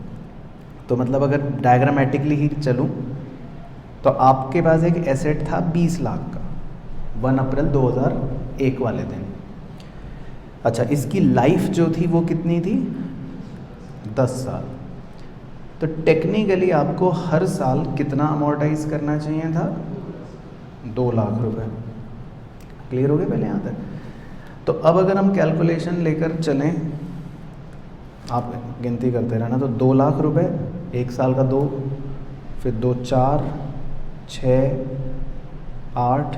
तो मतलब अगर डायग्रामेटिकली ही चलूँ तो आपके पास एक एसेट था 20 लाख का 1 अप्रैल 2001 वाले दिन। अच्छा, इसकी लाइफ जो थी वो कितनी थी, 10 साल। तो टेक्निकली आपको हर साल कितना अमोर्टाइज करना चाहिए था, 2 लाख रुपए। क्लियर हो गए पहले यहाँ तक। तो अब अगर हम कैलकुलेशन लेकर चलें, आप गिनती करते रहना, तो 2 लाख रुपए 1 साल का 2, फिर 2 4, 6 8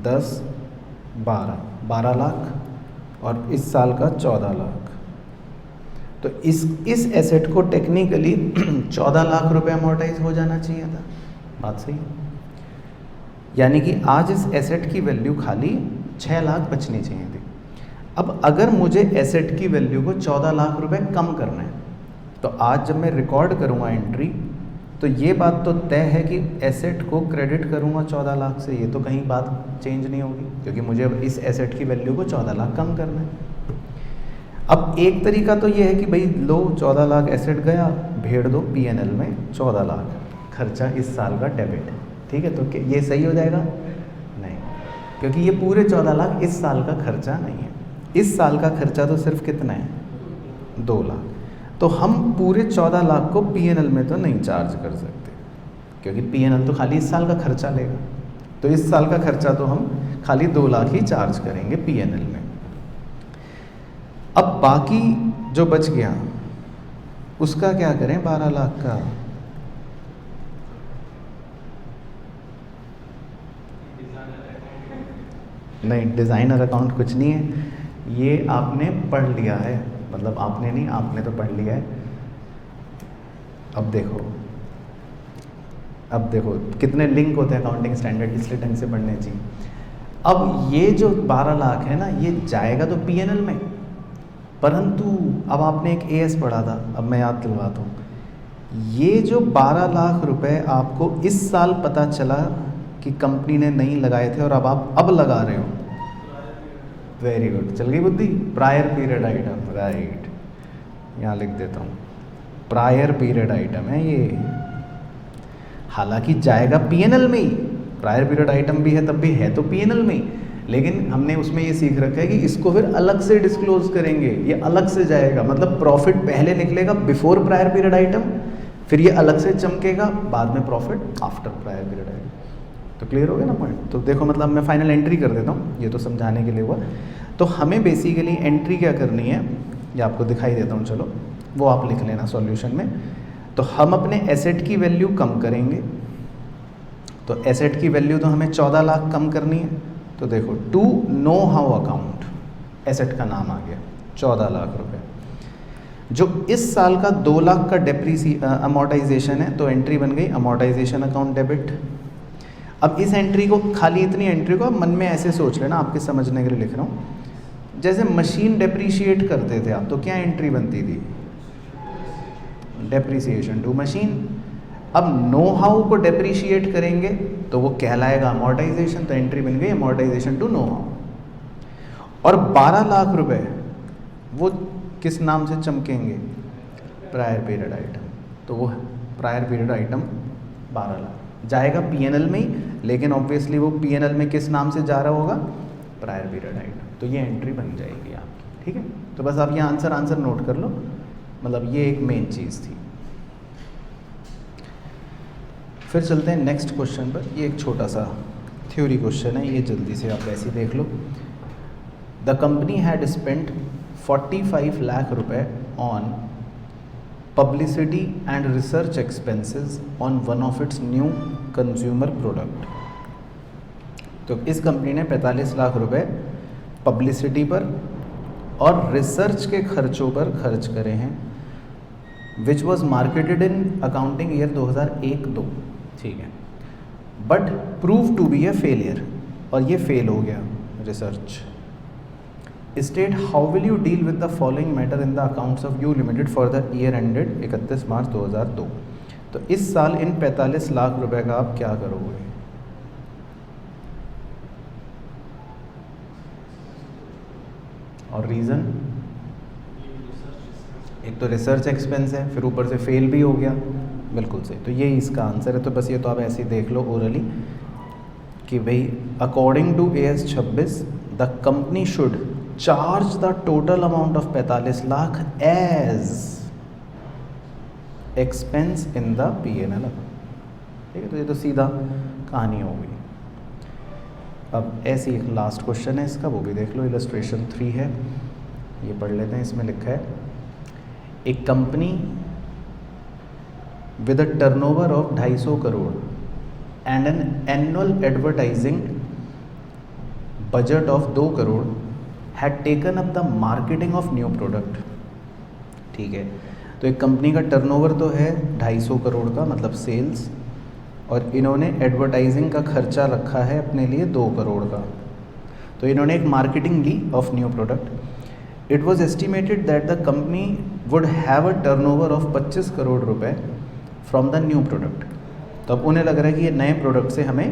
10 12 लाख और इस साल का 14 लाख। तो इस एसेट को टेक्निकली 14 लाख रुपए अमोर्टाइज हो जाना चाहिए था। बात सही है। यानी कि आज इस एसेट की वैल्यू खाली 6 लाख बचनी चाहिए थी। अब अगर मुझे एसेट की वैल्यू को 14 लाख रुपए कम करना है, तो आज जब मैं रिकॉर्ड करूँगा एंट्री, तो ये बात तो तय है कि एसेट को क्रेडिट करूँगा 14 लाख से, ये तो कहीं बात चेंज नहीं होगी, क्योंकि मुझे अब इस एसेट की वैल्यू को 14 लाख कम करना है। अब एक तरीका तो ये है कि भाई लो 14 लाख एसेट गया, भेड़ दो पीएनएल में 14 लाख खर्चा इस साल का डेबिट, ठीक है। तो ये सही हो जाएगा? नहीं, क्योंकि ये पूरे 14 लाख इस साल का खर्चा नहीं है। इस साल का खर्चा तो सिर्फ कितना है? 2 लाख। तो हम पूरे 14 लाख को पीएनएल में तो नहीं चार्ज कर सकते, क्योंकि पीएनएल तो खाली इस साल का खर्चा लेगा। तो इस साल का खर्चा तो हम खाली 2 लाख ही चार्ज करेंगे पीएनएल में। अब बाकी जो बच गया उसका क्या करें? 12 लाख का नहीं, डिज़ाइनर अकाउंट कुछ नहीं है, ये आपने पढ़ लिया है, मतलब आपने नहीं, आपने तो पढ़ लिया है। अब देखो कितने लिंक होते हैं अकाउंटिंग स्टैंडर्ड, इसलिए ढंग से पढ़ने चाहिए। अब ये जो 12 लाख है ना, ये जाएगा तो पीएनएल में, परंतु अब आपने एक एएस पढ़ा था, अब मैं याद दिलवाता हूँ। ये जो 12 लाख रुपए आपको इस साल पता चला कि कंपनी ने नहीं लगाए थे और अब आप अब लगा रहे हो, वेरी गुड, चल गई बुद्धि। प्रायर पीरियड आइटम, राइट, यहाँ लिख देता हूँ, प्रायर पीरियड आइटम है ये। हालांकि जाएगा पीएनएल में ही, प्रायर पीरियड आइटम भी है, तब भी है तो पीएनएल में ही, लेकिन हमने उसमें ये सीख रखा है कि इसको फिर अलग से डिस्क्लोज करेंगे, ये अलग से जाएगा, मतलब प्रॉफिट पहले निकलेगा बिफोर प्रायर पीरियड आइटम, फिर ये अलग से चमकेगा बाद में profit after prior period item. तो क्लियर हो गया ना पॉइंट? तो देखो, मतलब मैं फाइनल एंट्री कर देता हूँ, ये तो समझाने के लिए हुआ। तो हमें बेसिकली एंट्री क्या करनी है, ये आपको दिखाई देता हूँ, चलो वो आप लिख लेना सॉल्यूशन में। तो हम अपने एसेट की वैल्यू कम करेंगे, तो एसेट की वैल्यू तो हमें 14 लाख कम करनी है। तो देखो, to know how account, asset का नाम आ गया, 14 लाख रुपए। जो इस साल का 2 लाख का अमोर्टाइजेशन है, तो एंट्री बन गई अमोर्टाइजेशन अकाउंट डेबिट। अब इस एंट्री को, खाली इतनी एंट्री को मन में ऐसे सोच लेना, आपके समझने के लिए लिख रहा हूँ। जैसे मशीन डेप्रीशिएट करते थे आप, तो क्या एंट्री बनती थी? Depreciation to machine. अब नो हाउ को डेप्रीशिएट करेंगे तो वो कहलाएगा अमोर्टाइजेशन, तो एंट्री बन गई अमोर्टाइजेशन टू नो हाउ। और 12 लाख रुपए वो किस नाम से चमकेंगे? Prior period item. तो वो प्रायर पीरियड आइटम 12 लाख जाएगा पीएनएल में ही, लेकिन ऑब्वियसली वो पीएनएल में किस नाम से जा रहा होगा? Prior period item. तो ये एंट्री बन जाएगी आपकी, ठीक है। तो बस आप ये आंसर नोट कर लो, मतलब ये एक मेन चीज़ थी। फिर चलते हैं नेक्स्ट क्वेश्चन पर। ये एक छोटा सा थ्योरी क्वेश्चन है, ये जल्दी से आप ऐसे देख लो। The company had spent 45 lakh रुपए on publicity and research expenses on one of its new consumer product. तो इस कंपनी ने 45 लाख रुपए पब्लिसिटी पर और रिसर्च के खर्चों पर खर्च करे हैं, which was marketed in accounting year 2001-2, ठीक है, but prove to be a failure, और ये फेल हो गया research. State how will you deal with the following matter in the accounts of U limited for the year ended 31 March 2002। तो इस साल इन 45 लाख रुपए का आप क्या करोगे? और रीज़न, एक तो रिसर्च एक्सपेंस है, फिर ऊपर से फेल भी हो गया, बिल्कुल सही। तो ये इसका आंसर है। तो बस ये तो आप ऐसे ही देख लो ओरली कि भाई according to AS 26 the company should charge the total amount of 45 lakh as expense in the PNL, ठीक है। तो ये तो सीधा कहानी हो गई। अब ऐसी एक लास्ट क्वेश्चन है इसका, वो भी देख लो, इलस्ट्रेशन 3 है, ये पढ़ लेते हैं। इसमें लिखा है, एक company with a turnover of 250 crore and an annual advertising budget of 2 crore had taken up the marketing of new product। ठीक है, तो एक कंपनी का टर्नओवर तो है 250 करोड़ का, मतलब सेल्स, और इन्होंने एडवर्टाइजिंग का खर्चा रखा है अपने लिए 2 करोड़ का। तो इन्होंने एक मार्केटिंग ली of new product. It was estimated that the company would have a turnover of 25 crore rupees from the new product. तो अब उन्हें लग रहा है कि ये नए प्रोडक्ट से हमें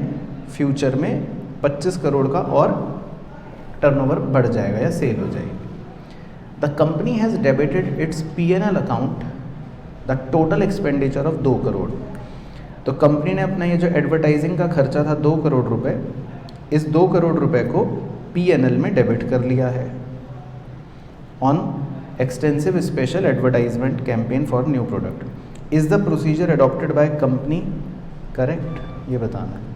फ्यूचर में 25 करोड़ का और टर्नओवर बढ़ जाएगा या सेल हो जाएगी। The company has debited it's P&L account the total expenditure of 2 crore. तो कंपनी ने अपना ये जो एडवर्टाइजिंग का खर्चा था 2 करोड़ रुपए, इस 2 करोड़ रुपए को P&L में डेबिट कर लिया है on extensive special advertisement campaign for new product. Is the procedure adopted by company correct, ये बताना है।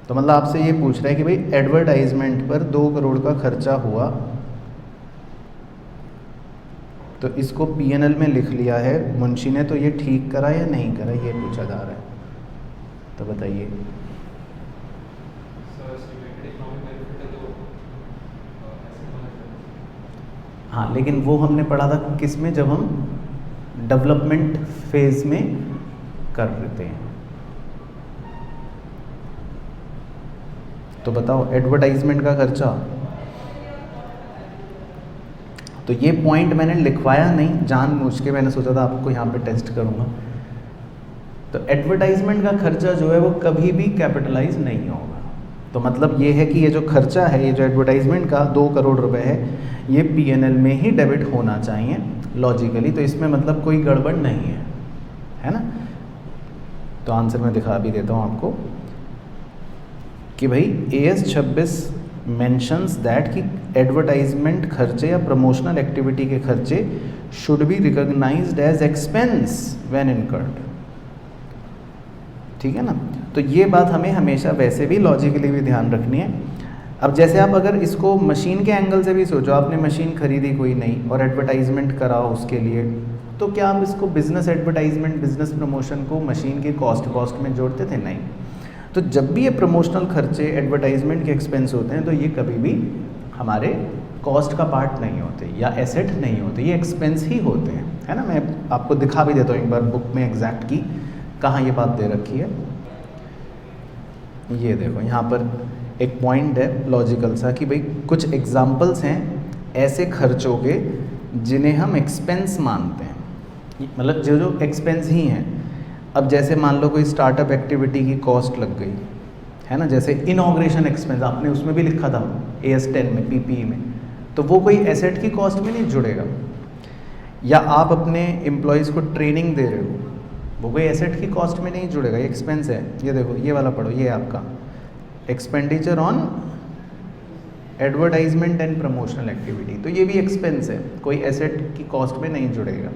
तो मतलब आपसे ये पूछ रहा है कि भाई एडवर्टाइजमेंट पर 2 करोड़ का खर्चा हुआ, तो इसको P&L में लिख लिया है मुंशी ने, तो ये ठीक करा या नहीं करा, ये पूछा जा रहा है। तो बताइए। हाँ, लेकिन वो हमने पढ़ा था किस में, जब हम डेवलपमेंट फेज में कर रहे थे। तो बताओ एडवर्टाइजमेंट का खर्चा, तो ये पॉइंट मैंने लिखवाया नहीं जानबूझ के, मैंने सोचा था आपको यहाँ पे टेस्ट करूँगा। तो एडवर्टाइजमेंट का खर्चा जो है वो कभी भी कैपिटलाइज नहीं होगा। तो मतलब ये है कि ये जो खर्चा है, ये जो एडवर्टाइजमेंट का 2 करोड़ रुपए है, ये P&L में ही डेबिट होना चाहिए लॉजिकली। तो इसमें मतलब कोई गड़बड़ नहीं है ना। तो आंसर मैं दिखा भी देता हूँ आपको कि भाई AS 26 मेंशंस दैट कि एडवर्टाइजमेंट खर्चे या प्रमोशनल एक्टिविटी के खर्चे should be recognised as expense when incurred. ठीक है ना। तो ये बात हमें हमेशा वैसे भी लॉजिकली भी ध्यान रखनी है। अब जैसे आप अगर इसको मशीन के एंगल से भी सोचो, आपने मशीन खरीदी कोई नई और एडवर्टाइजमेंट कराओ उसके लिए, तो क्या आप इसको बिजनेस एडवर्टाइजमेंट, बिजनेस प्रमोशन को मशीन की कॉस्ट में जोड़ते थे? नहीं। तो जब भी ये प्रमोशनल खर्चे एडवर्टाइजमेंट के एक्सपेंस होते हैं, तो ये कभी भी हमारे कॉस्ट का पार्ट नहीं होते या एसेट नहीं होते, ये एक्सपेंस ही होते हैं, है ना। मैं आपको दिखा भी देता हूँ एक बार बुक में एग्जैक्ट की कहाँ ये बात दे रखी है। ये देखो यहाँ पर एक पॉइंट है लॉजिकल सा कि भाई कुछ एग्जाम्पल्स हैं ऐसे खर्चों के जिन्हें हम एक्सपेंस मानते हैं, मतलब जो जो एक्सपेंस ही हैं। अब जैसे मान लो कोई स्टार्टअप एक्टिविटी की कॉस्ट लग गई, है ना, जैसे इनॉग्रेशन एक्सपेंस आपने उसमें भी लिखा था AS 10 में PPE में, तो वो कोई एसेट की कॉस्ट में नहीं जुड़ेगा। या आप अपने एम्प्लॉयज़ को ट्रेनिंग दे रहे हो, वो कोई एसेट की कॉस्ट में नहीं जुड़ेगा, ये एक्सपेंस है। ये देखो ये वाला पढ़ो, ये आपका expenditure on advertisement and promotional activity, तो ये भी एक्सपेंस है, कोई एसेट की कॉस्ट में नहीं जुड़ेगा।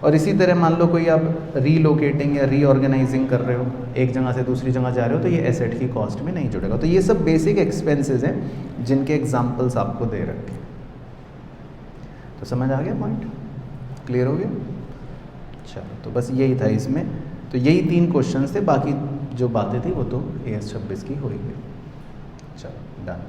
और इसी तरह मान लो कोई आप रीलोकेटिंग या रीऑर्गेनाइजिंग कर रहे हो, एक जगह से दूसरी जगह जा रहे हो, तो ये एसेट की कॉस्ट में नहीं जुड़ेगा। तो ये सब बेसिक एक्सपेंसेस हैं जिनके एग्जाम्पल्स आपको दे रखे। तो समझ आ गया पॉइंट, क्लियर हो गया? चलो, तो बस यही था इसमें। तो यही 3 क्वेश्चंस थे, बाकी जो बातें थी वो तो AS 26 की हो ही गई। चलो डन।